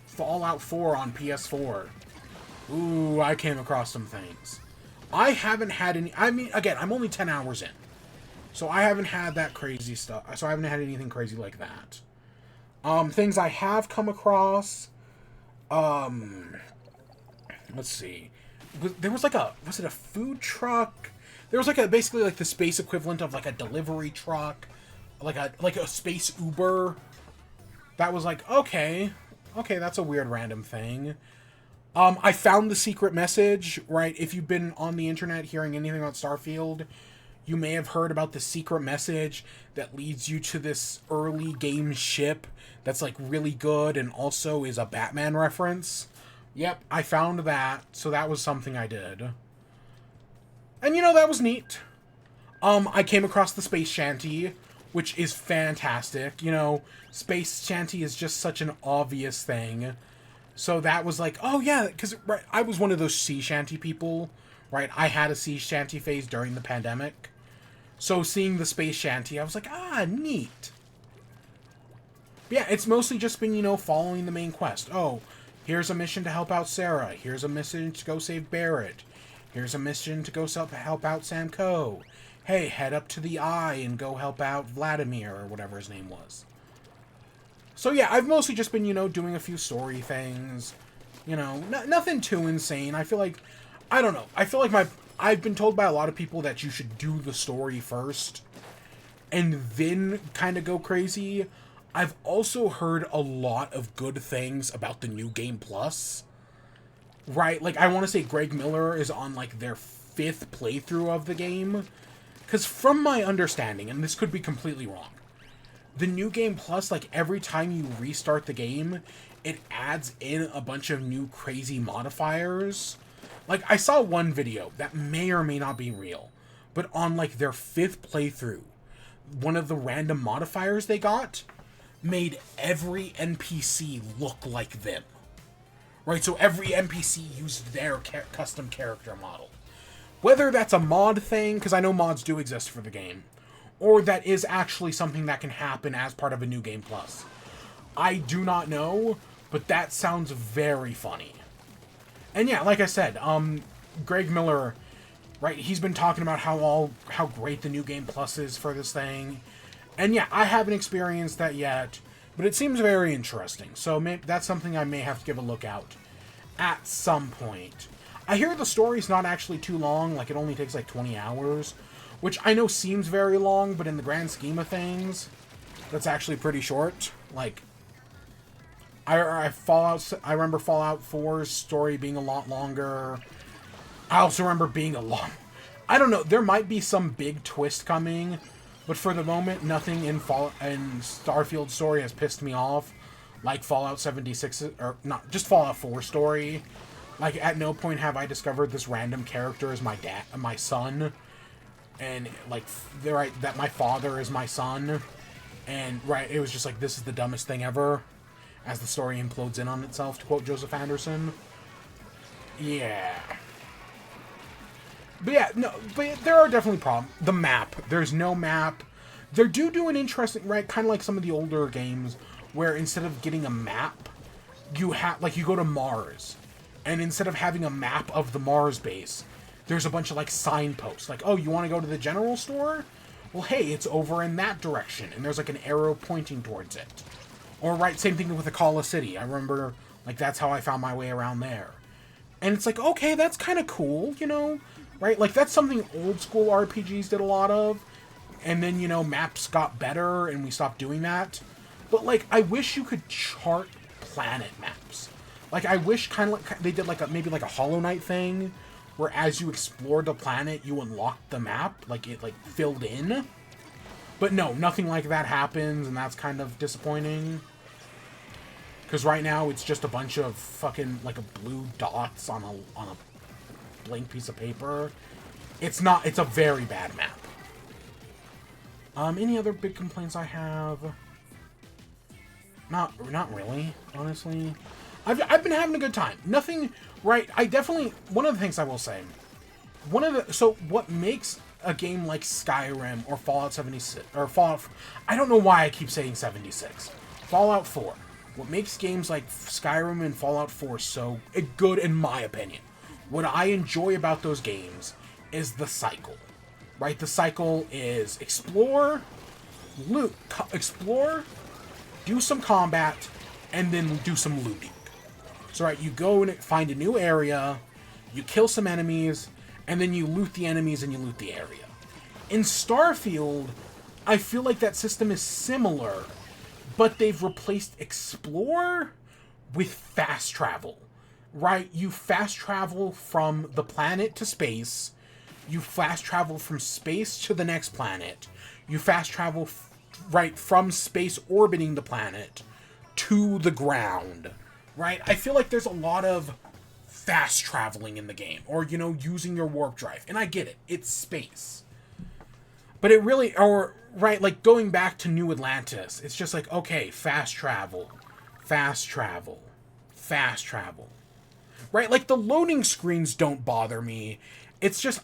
S1: Fallout 4 on PS4. Ooh, I came across some things. I haven't had any, I mean, again, I'm only 10 hours in. So I haven't had that crazy stuff, so I haven't had anything crazy like that. Things I have come across, let's see. There was like was it a food truck? There was like basically like the space equivalent of like a delivery truck, like a space Uber. That was like, okay, that's a weird random thing. I found the secret message, right? If you've been on the internet hearing anything about Starfield, you may have heard about the secret message that leads you to this early game ship that's like really good and also is a Batman reference. Yep, I found that, so that was something I did. And, you know, that was neat. I came across the Space Shanty, which is fantastic. You know, Space Shanty is just such an obvious thing. So that was like, oh yeah, because right, I was one of those sea shanty people, right? I had a sea shanty phase during the pandemic. So seeing the Space Shanty, I was like, ah, neat. But yeah, it's mostly just been, you know, following the main quest. Oh, here's a mission to help out Sarah. Here's a mission to go save Barrett. Here's a mission to go help out Sam Coe. Hey, head up to the Eye and go help out Vladimir, or whatever his name was. So yeah, I've mostly just been, you know, doing a few story things. You know, nothing too insane. I feel like, I don't know. I feel like I've been told by a lot of people that you should do the story first and then kind of go crazy. I've also heard a lot of good things about the New Game Plus. Right, like, I want to say Greg Miller is on, like, their 5th playthrough of the game. Because from my understanding, and this could be completely wrong, the New Game Plus, like, every time you restart the game, it adds in a bunch of new crazy modifiers. Like, I saw one video that may or may not be real, but on, like, their 5th playthrough, one of the random modifiers they got made every NPC look like them. Right, so every NPC used their custom character model. Whether that's a mod thing, because I know mods do exist for the game, or that is actually something that can happen as part of a New Game Plus, I do not know, but that sounds very funny. And yeah, like I said, Greg Miller, right, he's been talking about how great the New Game Plus is for this thing. And yeah, I haven't experienced that yet, but it seems very interesting, so that's something I may have to give a look out at some point. I hear the story's not actually too long, like it only takes like 20 hours, which I know seems very long, but in the grand scheme of things, that's actually pretty short. Like, I remember Fallout 4's story being a lot longer. I also remember being I don't know, there might be some big twist coming, but for the moment, nothing in Starfield's story has pissed me off, like Fallout 76, or not, just Fallout 4 story. Like, at no point have I discovered this random character as my son, and, like, that my father is my son, and, right, it was just like, this is the dumbest thing ever, as the story implodes in on itself, to quote Joseph Anderson. Yeah. But yeah, no, but there are definitely problems. The map. There's no map. They do an interesting, right, kind of like some of the older games, where instead of getting a map, you go to Mars, and instead of having a map of the Mars base, there's a bunch of, like, signposts. Like, oh, you want to go to the general store? Well, hey, it's over in that direction, and there's, like, an arrow pointing towards it. Or, right, same thing with the Kala City. I remember, like, that's how I found my way around there. And it's like, okay, that's kind of cool, you know? Right? Like, that's something old school RPGs did a lot of. And then, you know, maps got better and we stopped doing that. But, like, I wish you could chart planet maps. Like, I wish kind of like they did, like, maybe like a Hollow Knight thing, where as you explored the planet, you unlocked the map. Like, it, like, filled in. But no, nothing like that happens, and that's kind of disappointing. Because right now, it's just a bunch of fucking, like, blue dots on a blank piece of paper. It's a very bad map. Any other big complaints I have? Not really, honestly. I've been having a good time. Nothing, right, one of the things I will say what makes a game like Skyrim or Fallout 76 or Fallout, I don't know why I keep saying 76. Fallout 4. What makes games like Skyrim and Fallout 4 so good, in my opinion, what I enjoy about those games is the cycle. Right? The cycle is explore, loot, explore, do some combat, and then do some looting. So, right, you go and find a new area, you kill some enemies, and then you loot the enemies and you loot the area. In Starfield, I feel like that system is similar, but they've replaced explore with fast travel. Right? You fast travel from the planet to space, you fast travel from space to the next planet, you fast travel right from space orbiting the planet to the ground. Right? I feel like there's a lot of fast traveling in the game, or, you know, using your warp drive. And I get it. It's space. But it really, or, right, like, going back to New Atlantis, it's just like, okay, fast travel, fast travel, fast travel. Right? Like, the loading screens don't bother me. It's just,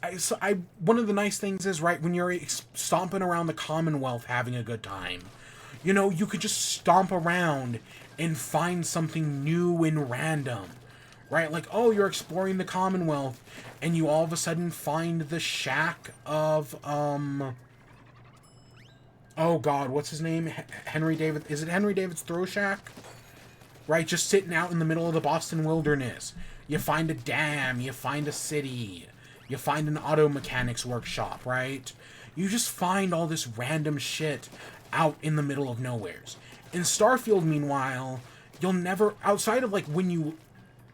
S1: one of the nice things is, right, when you're stomping around the Commonwealth having a good time, you know, you could just stomp around and find something new and random. Right? Like, oh, you're exploring the Commonwealth, and you all of a sudden find the shack of, oh god, what's his name? Henry David, is it Henry David's Throw Shack? Right? Just sitting out in the middle of the Boston wilderness. You find a dam, you find a city, you find an auto mechanics workshop, right? You just find all this random shit out in the middle of nowheres. In Starfield, meanwhile, you'll never, outside of, like, when you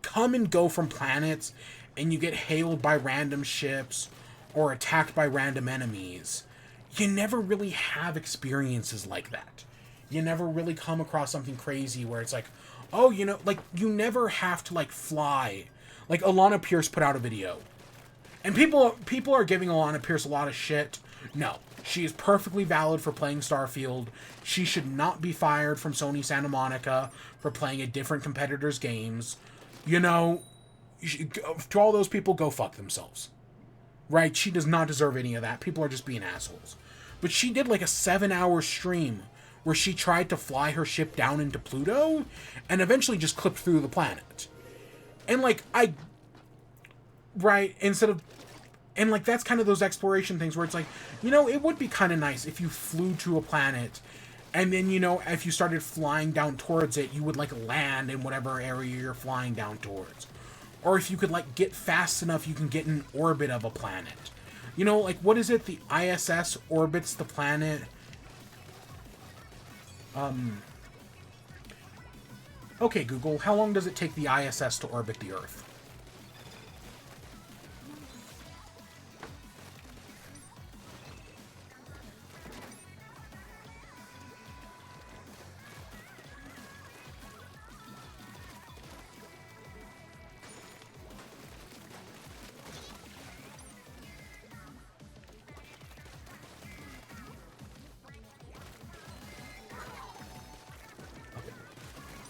S1: come and go from planets and you get hailed by random ships or attacked by random enemies, you never really have experiences like that. You never really come across something crazy where it's like, oh, you know, like, you never have to, like, fly. Like, Alana Pierce put out a video, and people are giving Alana Pierce a lot of shit. No, she is perfectly valid for playing Starfield. She should not be fired from Sony Santa Monica for playing a different competitor's games. You know, to all those people, go fuck themselves. Right? She does not deserve any of that. People are just being assholes. But she did like a 7-hour stream where she tried to fly her ship down into Pluto and eventually just clipped through the planet. And like, and like, that's kind of those exploration things where it's like, you know, it would be kind of nice if you flew to a planet and then, you know, if you started flying down towards it, you would, like, land in whatever area you're flying down towards. Or if you could, like, get fast enough, you can get in orbit of a planet. You know, like, what is it? The ISS orbits the planet. Okay, Google, how long does it take the ISS to orbit the Earth?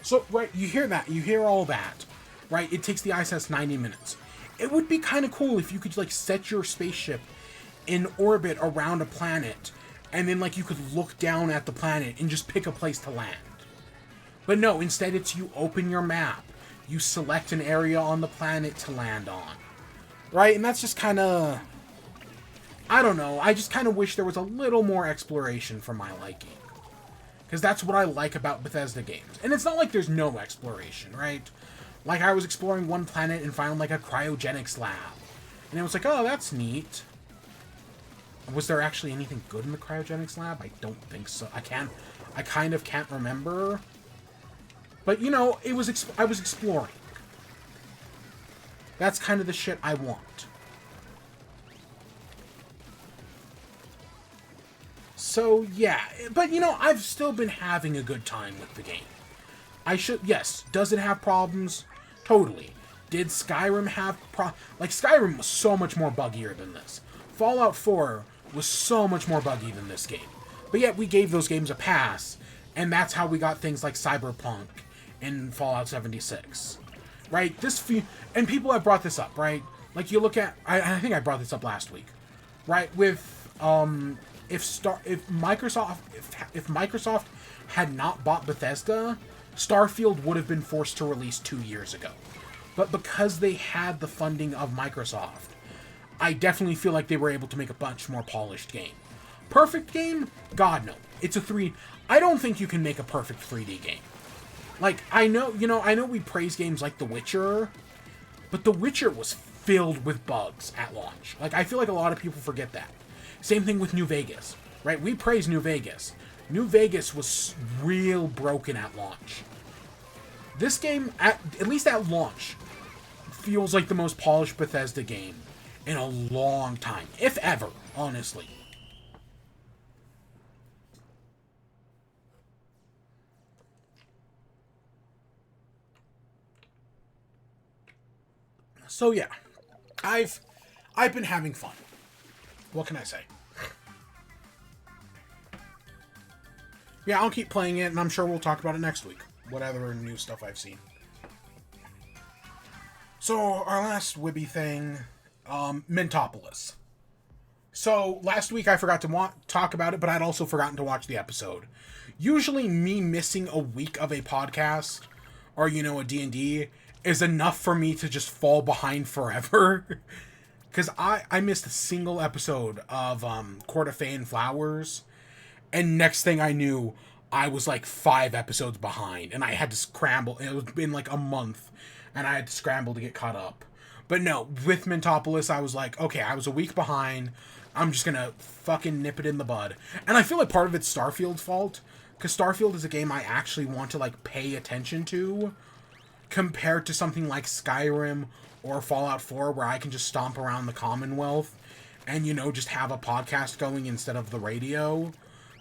S1: So, right, you hear that. You hear all that. Right? It takes the ISS 90 minutes. It would be kind of cool if you could, like, set your spaceship in orbit around a planet, and then, like, you could look down at the planet and just pick a place to land. But no, instead it's you open your map. You select an area on the planet to land on. Right? And that's just kind of... I don't know. I just kind of wish there was a little more exploration for my liking. Because that's what I like about Bethesda games. And it's not like there's no exploration, right? Like, I was exploring one planet and found, like, a cryogenics lab. And it was like, oh, that's neat. Was there actually anything good in the cryogenics lab? I don't think so. I kind of can't remember. But, you know, I was exploring. That's kind of the shit I want. So, yeah. But, you know, I've still been having a good time with the game. Yes. Does it have problems? Totally. Did Skyrim have like, Skyrim was so much more buggier than this. Fallout 4 was so much more buggy than this game. But yet, we gave those games a pass, and that's how we got things like Cyberpunk and Fallout 76. Right? And people have brought this up, right? Like, you look at... I think I brought this up last week. Right? With, if Microsoft had not bought Bethesda, Starfield would have been forced to release 2 years ago. But because they had the funding of Microsoft, I definitely feel like they were able to make a much more polished game. Perfect game? God, no. It's a 3... I don't think you can make a perfect 3D game. Like, I know we praise games like The Witcher, but The Witcher was filled with bugs at launch. Like, I feel like a lot of people forget that. Same thing with New Vegas, right? We praise New Vegas. New Vegas was real broken at launch. This game, at least at launch, feels like the most polished Bethesda game in a long time. If ever, honestly. So yeah, I've been having fun. What can I say? Yeah, I'll keep playing it, and I'm sure we'll talk about it next week. Whatever new stuff I've seen. So, our last WIBE thing, Mentopolis. So, last week I forgot to talk about it, but I'd also forgotten to watch the episode. Usually, me missing a week of a podcast, or, a D&D, is enough for me to just fall behind forever. Because I missed a single episode of Court of Fey and Flowers, and next thing I knew, I was like 5 episodes behind, and I had to scramble. It was been like a month, and I had to scramble to get caught up. But no, with Mentopolis, I was like, okay, I was a week behind. I'm just gonna fucking nip it in the bud. And I feel like part of it's Starfield's fault, because Starfield is a game I actually want to like pay attention to, compared to something like Skyrim or Fallout 4, where I can just stomp around the Commonwealth and, just have a podcast going instead of the radio.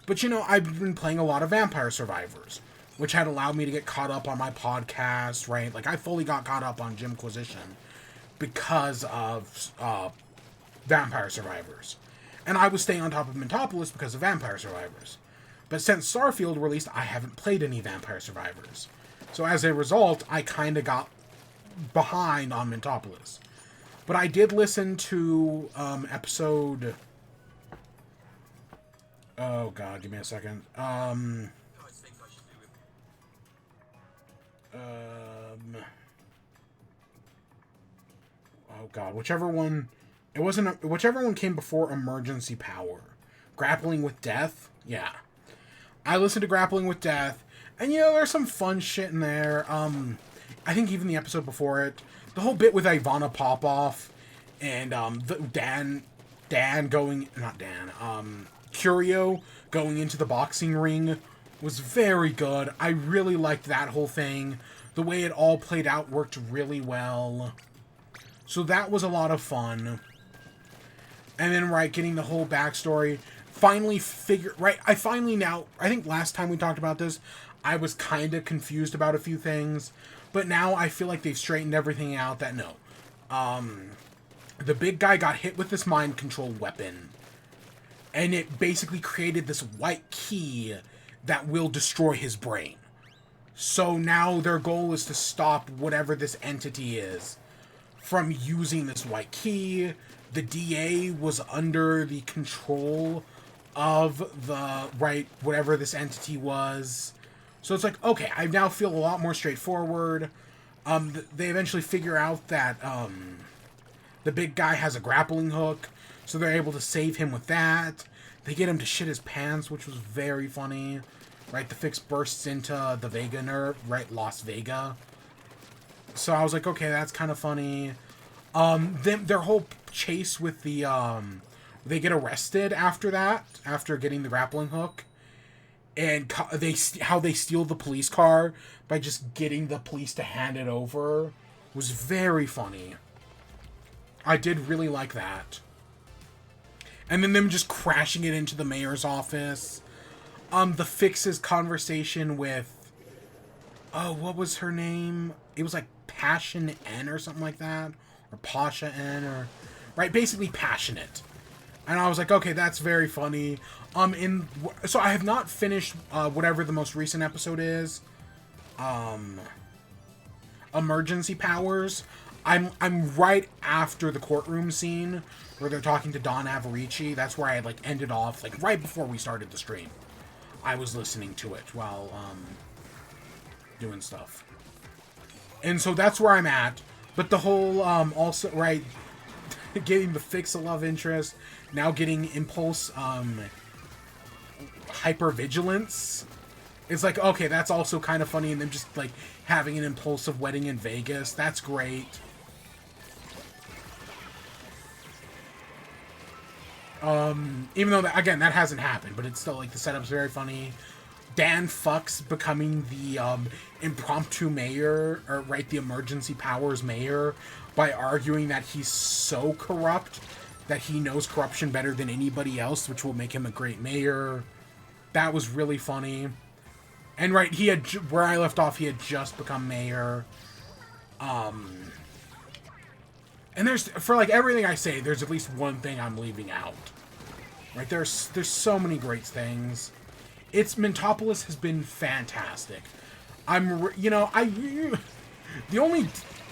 S1: But, I've been playing a lot of Vampire Survivors, which had allowed me to get caught up on my podcast, right? Like, I fully got caught up on Jimquisition because of Vampire Survivors. And I was staying on top of Mentopolis because of Vampire Survivors. But since Starfield released, I haven't played any Vampire Survivors. So as a result, I kind of got behind on Mentopolis. But I did listen to episode... Oh god, give me a second. Oh god, whichever one... whichever one came before Emergency Power. Grappling with Death? Yeah. I listened to Grappling with Death, and there's some fun shit in there. I think even the episode before it, the whole bit with Ivana Popoff and Curio going into the boxing ring was very good. I really liked that whole thing. The way it all played out worked really well. So that was a lot of fun. And then, getting the whole backstory. I think last time we talked about this, I was kind of confused about a few things. But now I feel like they've straightened everything out that no. The big guy got hit with this mind control weapon. And it basically created this white key that will destroy his brain. So now their goal is to stop whatever this entity is from using this white key. The DA was under the control of whatever this entity was. So it's like, okay, I now feel a lot more straightforward. They eventually figure out that the big guy has a grappling hook, so they're able to save him with that. They get him to shit his pants, which was very funny. Right, the fix bursts into the Vega nerve, Las Vega. So I was like, okay, that's kind of funny. Their whole chase with the they get arrested after that, after getting the grappling hook, and how they steal the police car by just getting the police to hand it over was very funny. I did really like that. And then them just crashing it into the mayor's office. The Fix's conversation with... Oh, what was her name? It was like Passion N or something like that. Or Pasha N or... Right, basically passionate. And I was like, okay, that's very funny. So I have not finished whatever the most recent episode is. Emergency Powers. I'm right after the courtroom scene where they're talking to Don Averici. That's where I like ended off, like right before we started the stream. I was listening to it while doing stuff. And so that's where I'm at. But the whole also right getting the fix a love interest, now getting impulse hypervigilance. It's like, okay, that's also kind of funny, and then just like having an impulsive wedding in Vegas. That's great. Even though, again, that hasn't happened, but it's still, like, the setup's very funny. Dan fucks becoming the, impromptu mayor, or, right, the emergency powers mayor, by arguing that he's so corrupt that he knows corruption better than anybody else, which will make him a great mayor. That was really funny. And, right, he had, where I left off, he had just become mayor. And there's, for, like, everything I say, there's at least one thing I'm leaving out. Right, there's so many great things. Mentopolis has been fantastic. The only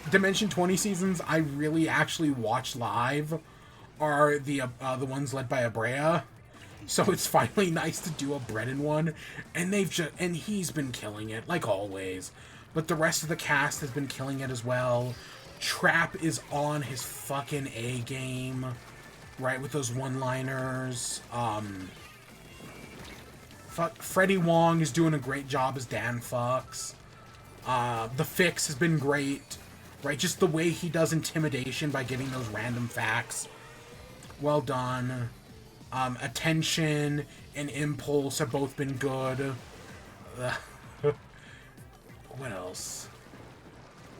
S1: Dimension 20 seasons I really actually watch live are the ones led by Abrea. So it's finally nice to do a Brennan one, and he's been killing it, like always. But the rest of the cast has been killing it as well. Trap is on his fucking A game, right, with those one-liners. Freddie Wong is doing a great job as Dan Fox. The Fix has been great, right? Just the way he does intimidation by giving those random facts. Well done. Attention and Impulse have both been good. What else?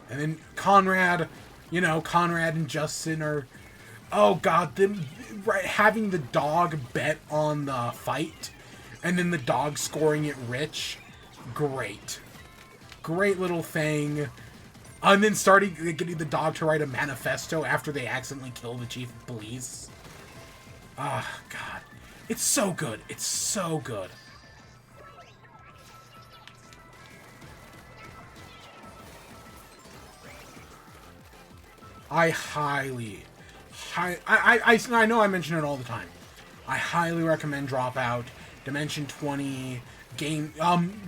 S1: And then Conrad and Justin are... Oh, God, having the dog bet on the fight, and then the dog scoring it rich. Great. Great little thing. And then getting the dog to write a manifesto after they accidentally kill the chief of police. Ah, God. It's so good. It's so good. I know I mention it all the time. I highly recommend Dropout. Dimension 20 game.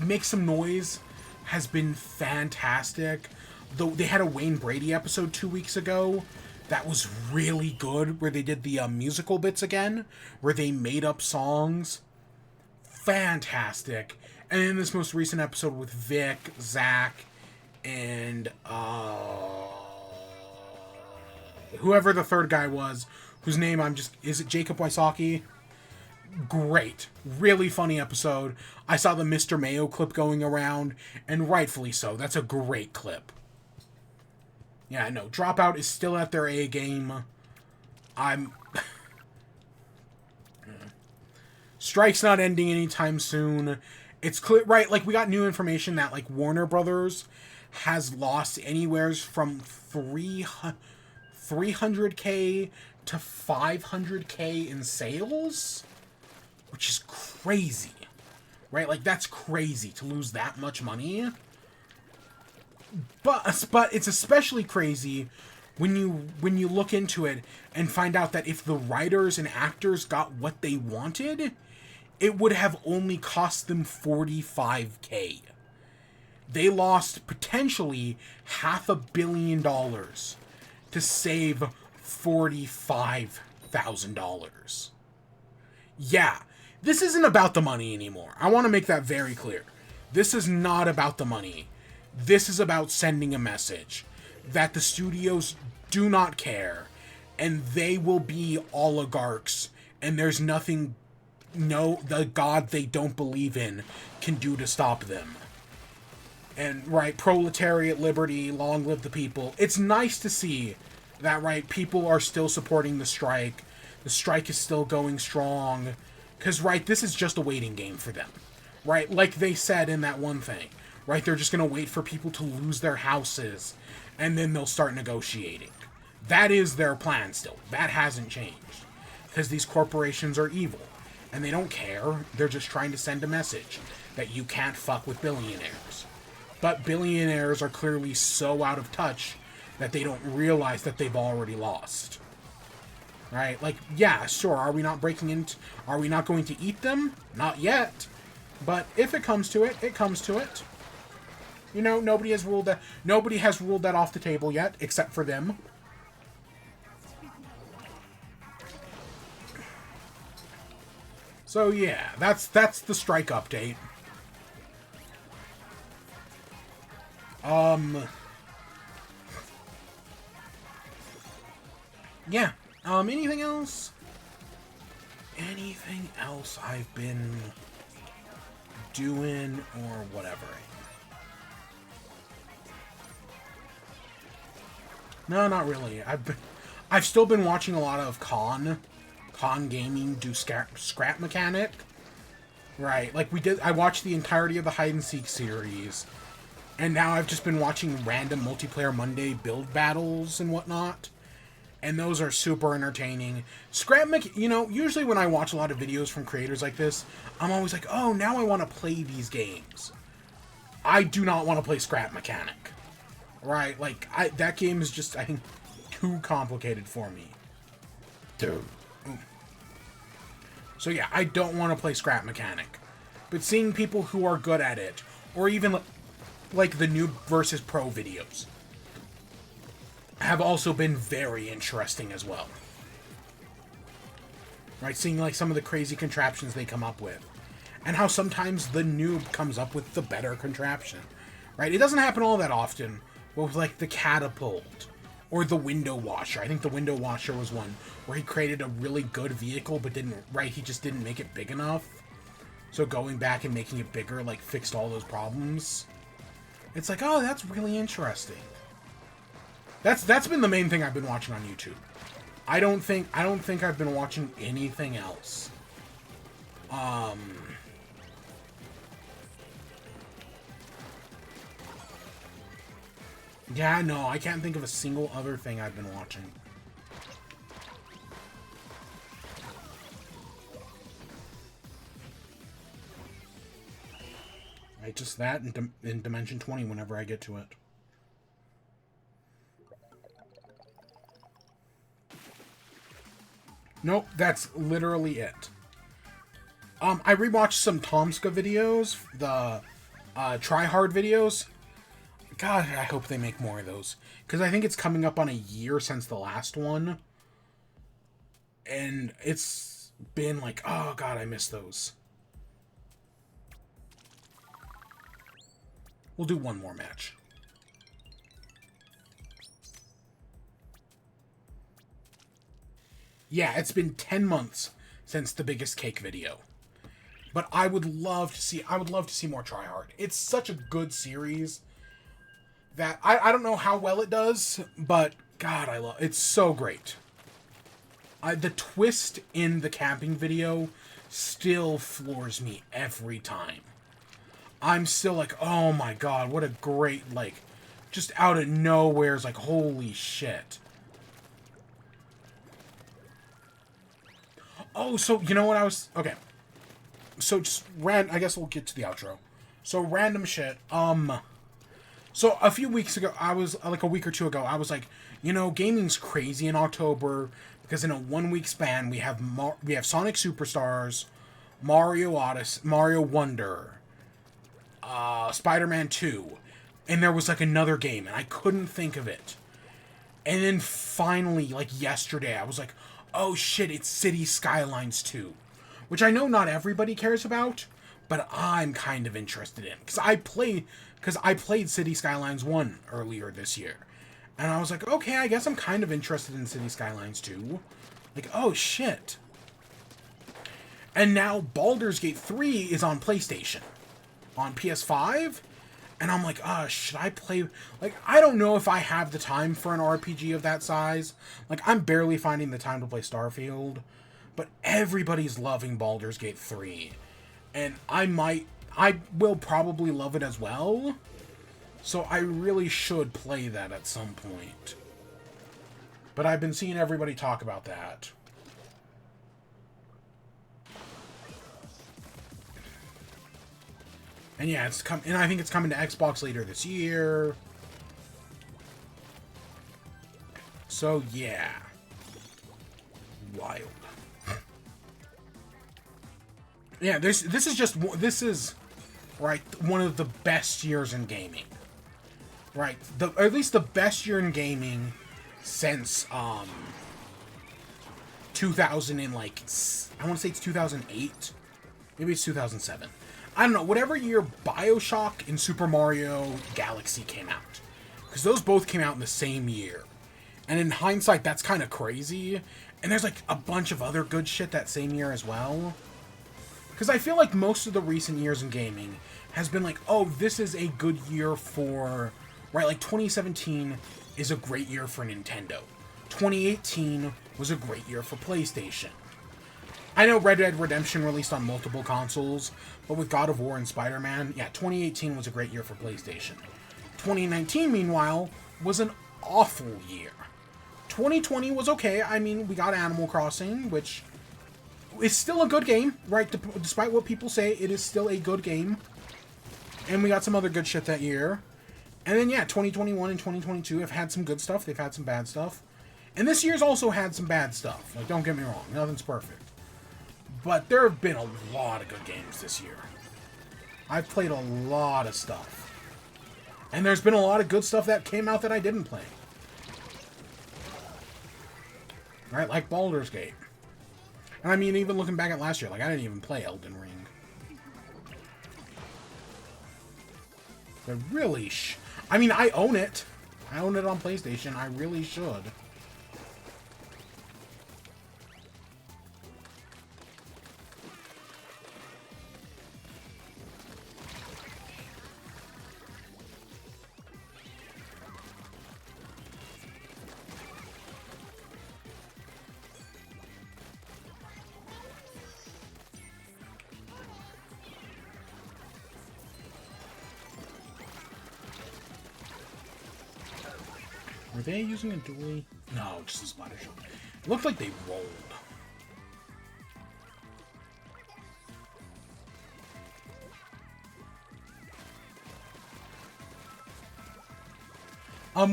S1: Make Some Noise has been fantastic. Though they had a Wayne Brady episode 2 weeks ago that was really good, where they did the musical bits again, where they made up songs. Fantastic. And in this most recent episode with Vic, Zach, and whoever the third guy was, whose name is it Jacob Wysocki? Great. Really funny episode. I saw the Mr. Mayo clip going around, and rightfully so. That's a great clip. Yeah, no, Dropout is still at their A game. Strike's not ending anytime soon. It's clear, right, like, we got new information that, like, Warner Brothers has lost anywhere from 300K to 500K in sales, which is crazy, right? Like, that's crazy to lose that much money. But it's especially crazy when you look into it and find out that if the writers and actors got what they wanted, it would have only cost them 45K. They lost potentially $500 million to save $45,000. Yeah, this isn't about the money anymore. I want to make that very clear. This is not about the money. This is about sending a message that the studios do not care, and they will be oligarchs, and there's nothing the god they don't believe in can do to stop them. And, right, proletariat liberty, long live the people. It's nice to see that, right, people are still supporting the strike. The strike is still going strong. Because, right, this is just a waiting game for them. Right, like they said in that one thing. Right, they're just going to wait for people to lose their houses, and then they'll start negotiating. That is their plan still. That hasn't changed. Because these corporations are evil. And they don't care. They're just trying to send a message that you can't fuck with billionaires. But billionaires are clearly so out of touch that they don't realize that they've already lost. Right? Like, yeah, sure, are we not breaking into... Are we not going to eat them? Not yet. But if it comes to it, it comes to it. You know, nobody has ruled that off the table yet, except for them. So yeah, that's the strike update. Yeah. Anything else? Anything else I've been doing or whatever? No, not really. I've still been watching a lot of Con Gaming do scrap mechanic. Right, like I watched the entirety of the hide and seek series. And now I've just been watching random multiplayer Monday build battles and whatnot. And those are super entertaining. You know, usually when I watch a lot of videos from creators like this, I'm always like, oh, now I want to play these games. I do not want to play scrap mechanic. Right, like, that game is just, I think, too complicated for me.
S2: Dude.
S1: So yeah, I don't want to play scrap mechanic. But seeing people who are good at it, or even like the noob versus pro videos, have also been very interesting as well. Right, seeing like some of the crazy contraptions they come up with. And how sometimes the noob comes up with the better contraption. Right, it doesn't happen all that often, but with like the catapult, or the window washer. I think the window washer was one where he created a really good vehicle, but he just didn't make it big enough. So going back and making it bigger, like, fixed all those problems. It's like, oh, that's really interesting. That's been the main thing I've been watching on YouTube. I don't think I've been watching anything else. Yeah, no, I can't think of a single other thing I've been watching. Right, just that in Dimension 20 whenever I get to it. Nope, that's literally it. I rewatched some Tomska videos, the Try Hard videos. God, I hope they make more of those. Because I think it's coming up on a year since the last one. And it's been like, oh god, I miss those. We'll do one more match. Yeah, it's been 10 months since the Biggest Cake video. But I would love to see more Try Hard. It's such a good series that I don't know how well it does, but god, it's so great. The twist in the camping video still floors me every time. I'm still like, oh my god, what a great, like, just out of nowhere, it's like, holy shit. Oh, so, you know what okay. So, just I guess we'll get to the outro. So, random shit, so, a few weeks ago, like a week or two ago, I was like, you know, gaming's crazy in October, because in a 1 week span, we have Sonic Superstars, Mario Odyssey, Mario Wonder, Spider-Man 2, and there was like another game, and I couldn't think of it. And then finally, like yesterday, I was like, oh shit, it's City Skylines 2, which I know not everybody cares about, but I'm kind of interested in, because I played City Skylines 1 earlier this year, and I was like, okay, I guess I'm kind of interested in City Skylines 2. Like, oh shit. And now Baldur's Gate 3 is on PlayStation. On PS5, and I'm like, should I play... Like, I don't know if I have the time for an RPG of that size. Like, I'm barely finding the time to play Starfield, but everybody's loving Baldur's Gate 3, and I will probably love it as well, so I really should play that at some point. But I've been seeing everybody talk about that. And yeah, and I think it's coming to Xbox later this year. So, yeah. Wild. Yeah, this is, right, one of the best years in gaming. Right, at least the best year in gaming since, 2000 and, like, I want to say it's 2008. Maybe it's 2007. I don't know, whatever year BioShock and Super Mario Galaxy came out. Because those both came out in the same year. And in hindsight, that's kind of crazy. And there's, like, a bunch of other good shit that same year as well. Because I feel like most of the recent years in gaming has been like, oh, this is a good year for... Right, like 2017 is a great year for Nintendo. 2018 was a great year for PlayStation. I know Red Dead Redemption released on multiple consoles, but with God of War and Spider-Man, yeah, 2018 was a great year for PlayStation. 2019, meanwhile, was an awful year. 2020 was okay. I mean, we got Animal Crossing, which is still a good game, right? Despite what people say, it is still a good game. And we got some other good shit that year. And then, yeah, 2021 and 2022 have had some good stuff. They've had some bad stuff. And this year's also had some bad stuff. Like, don't get me wrong. Nothing's perfect. But there have been a lot of good games this year. I've played a lot of stuff. And there's been a lot of good stuff that came out that I didn't play. Right? Like Baldur's Gate. And I mean, even looking back at last year, like, I didn't even play Elden Ring. But really, I mean, I own it. I own it on PlayStation. I really should. Were they using a dually? No, just a splatter shot. It looked like they rolled.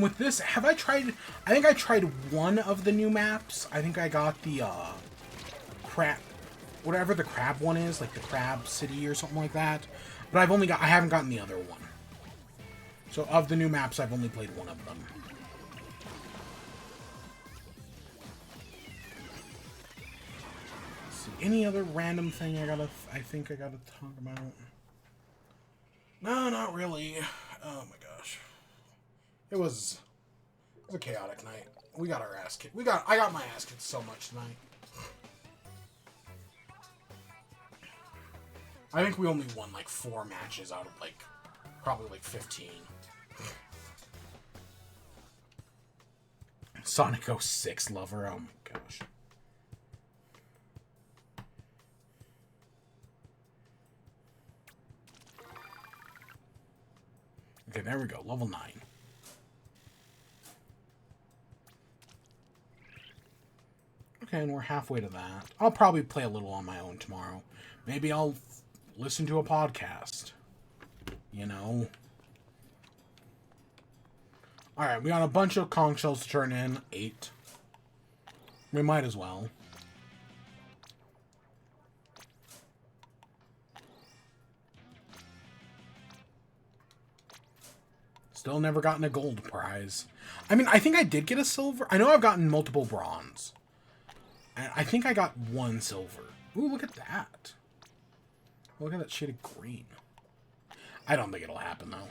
S1: With this, have I tried... I think I tried one of the new maps. I think I got the, crab... Whatever the crab one is, like the Crab City or something like that. But I haven't gotten the other one. So, of the new maps, I've only played one of them. Any other random thing I think I gotta talk about? No, not really. Oh my gosh. It was a chaotic night. We got our ass kicked. I got my ass kicked so much tonight. I think we only won like 4 matches out of like, probably like 15. Sonic 06 lover, oh my gosh. Okay, there we go. Level 9. Okay, and we're halfway to that. I'll probably play a little on my own tomorrow. Maybe I'll listen to a podcast. You know? Alright, we got a bunch of conch shells to turn in. 8. We might as well. Still never gotten a gold prize. I mean, I think I did get a silver. I know I've gotten multiple bronze. And I think I got 1 silver. Ooh, look at that. Look at that shade of green. I don't think it'll happen, though.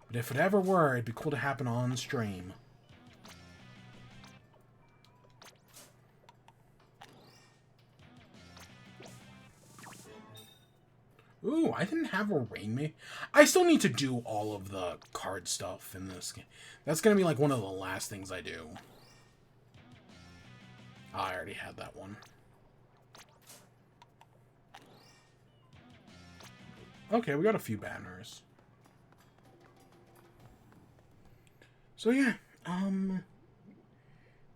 S1: But if it ever were, it'd be cool to happen on stream. Ooh, I didn't have a rainmaker. I still need to do all of the card stuff in this game. That's going to be like one of the last things I do. Oh, I already had that one. Okay, we got a few banners. So yeah,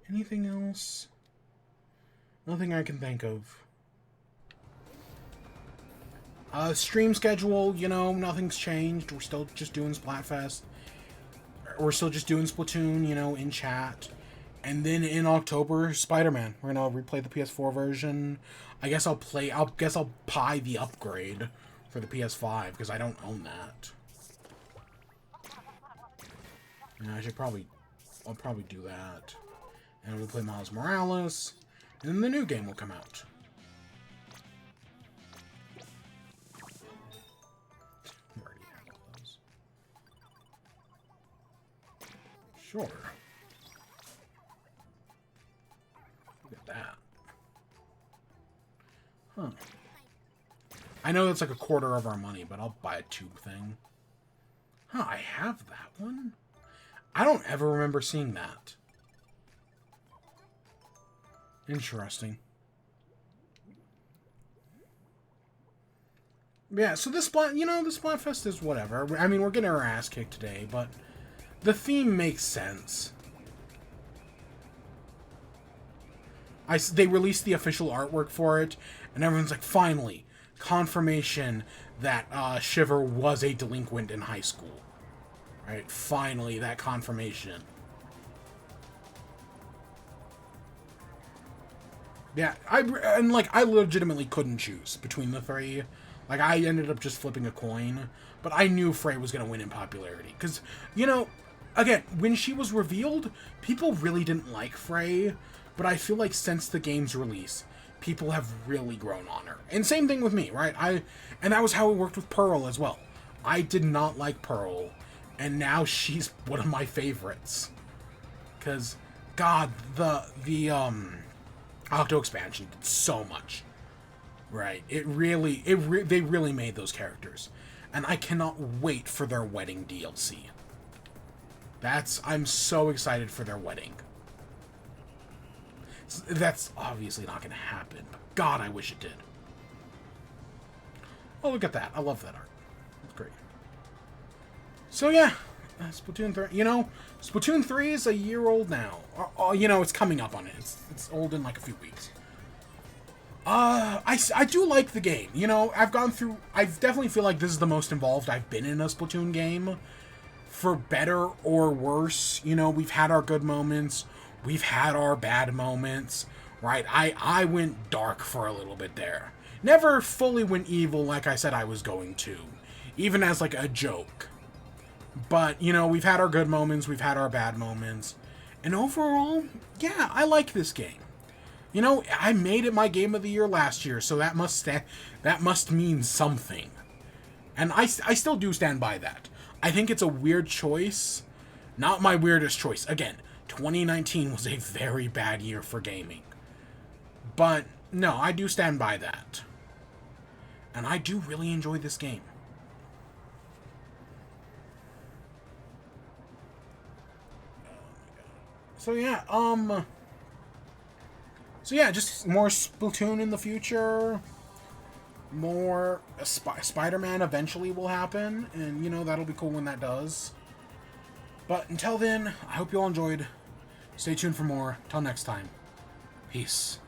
S1: anything else? Nothing I can think of. Stream schedule, you know, nothing's changed. We're still just doing Splatfest. we're still just doing Splatoon, you know, in chat. And then in October, Spider-Man. We're gonna replay the PS4 version. I guess I'll buy the upgrade for the PS5 because I don't own that. Yeah, I'll probably do that. And we'll play Miles Morales, and then the new game will come out. We already have all those. Sure. Look at that. Huh. I know that's like a quarter of our money, but I'll buy a tube thing. Huh, I have that one? I don't ever remember seeing that. Interesting. Yeah, so this Splatfest is whatever. I mean, we're getting our ass kicked today, but the theme makes sense. They released the official artwork for it, and everyone's like, finally, confirmation that Shiver was a delinquent in high school. Right? Finally, that confirmation. Yeah, I legitimately couldn't choose between the three. Like, I ended up just flipping a coin, but I knew Frey was going to win in popularity. Because, you know, again, when she was revealed, people really didn't like Frey, but I feel like since the game's release, people have really grown on her. And same thing with me, right? And that was how it worked with Pearl as well. I did not like Pearl, and now she's one of my favorites. Because, God, the Octo expansion did so much. Right. They really made those characters. And I cannot wait for their wedding DLC. I'm so excited for their wedding. That's obviously not going to happen, but God, I wish it did. Oh, look at that. I love that art. That's great. So yeah, Splatoon 3. You know, Splatoon 3 is a year old now. You know, it's coming up on it. It's old in like a few weeks. I do like the game. You know, I definitely feel like this is the most involved I've been in a Splatoon game. For better or worse, you know, we've had our good moments. We've had our bad moments. Right? I went dark for a little bit there. Never fully went evil like I said I was going to. Even as like a joke. But, you know, we've had our good moments. We've had our bad moments. And overall, yeah, I like this game. You know, I made it my game of the year last year, so that must mean something. And I still do stand by that. I think it's a weird choice. Not my weirdest choice. Again, 2019 was a very bad year for gaming. But, no, I do stand by that. And I do really enjoy this game. So yeah, just more Splatoon in the future. More Spider-Man eventually will happen, and you know, that'll be cool when that does. But until then, I hope you all enjoyed. Stay tuned for more. Till next time. Peace.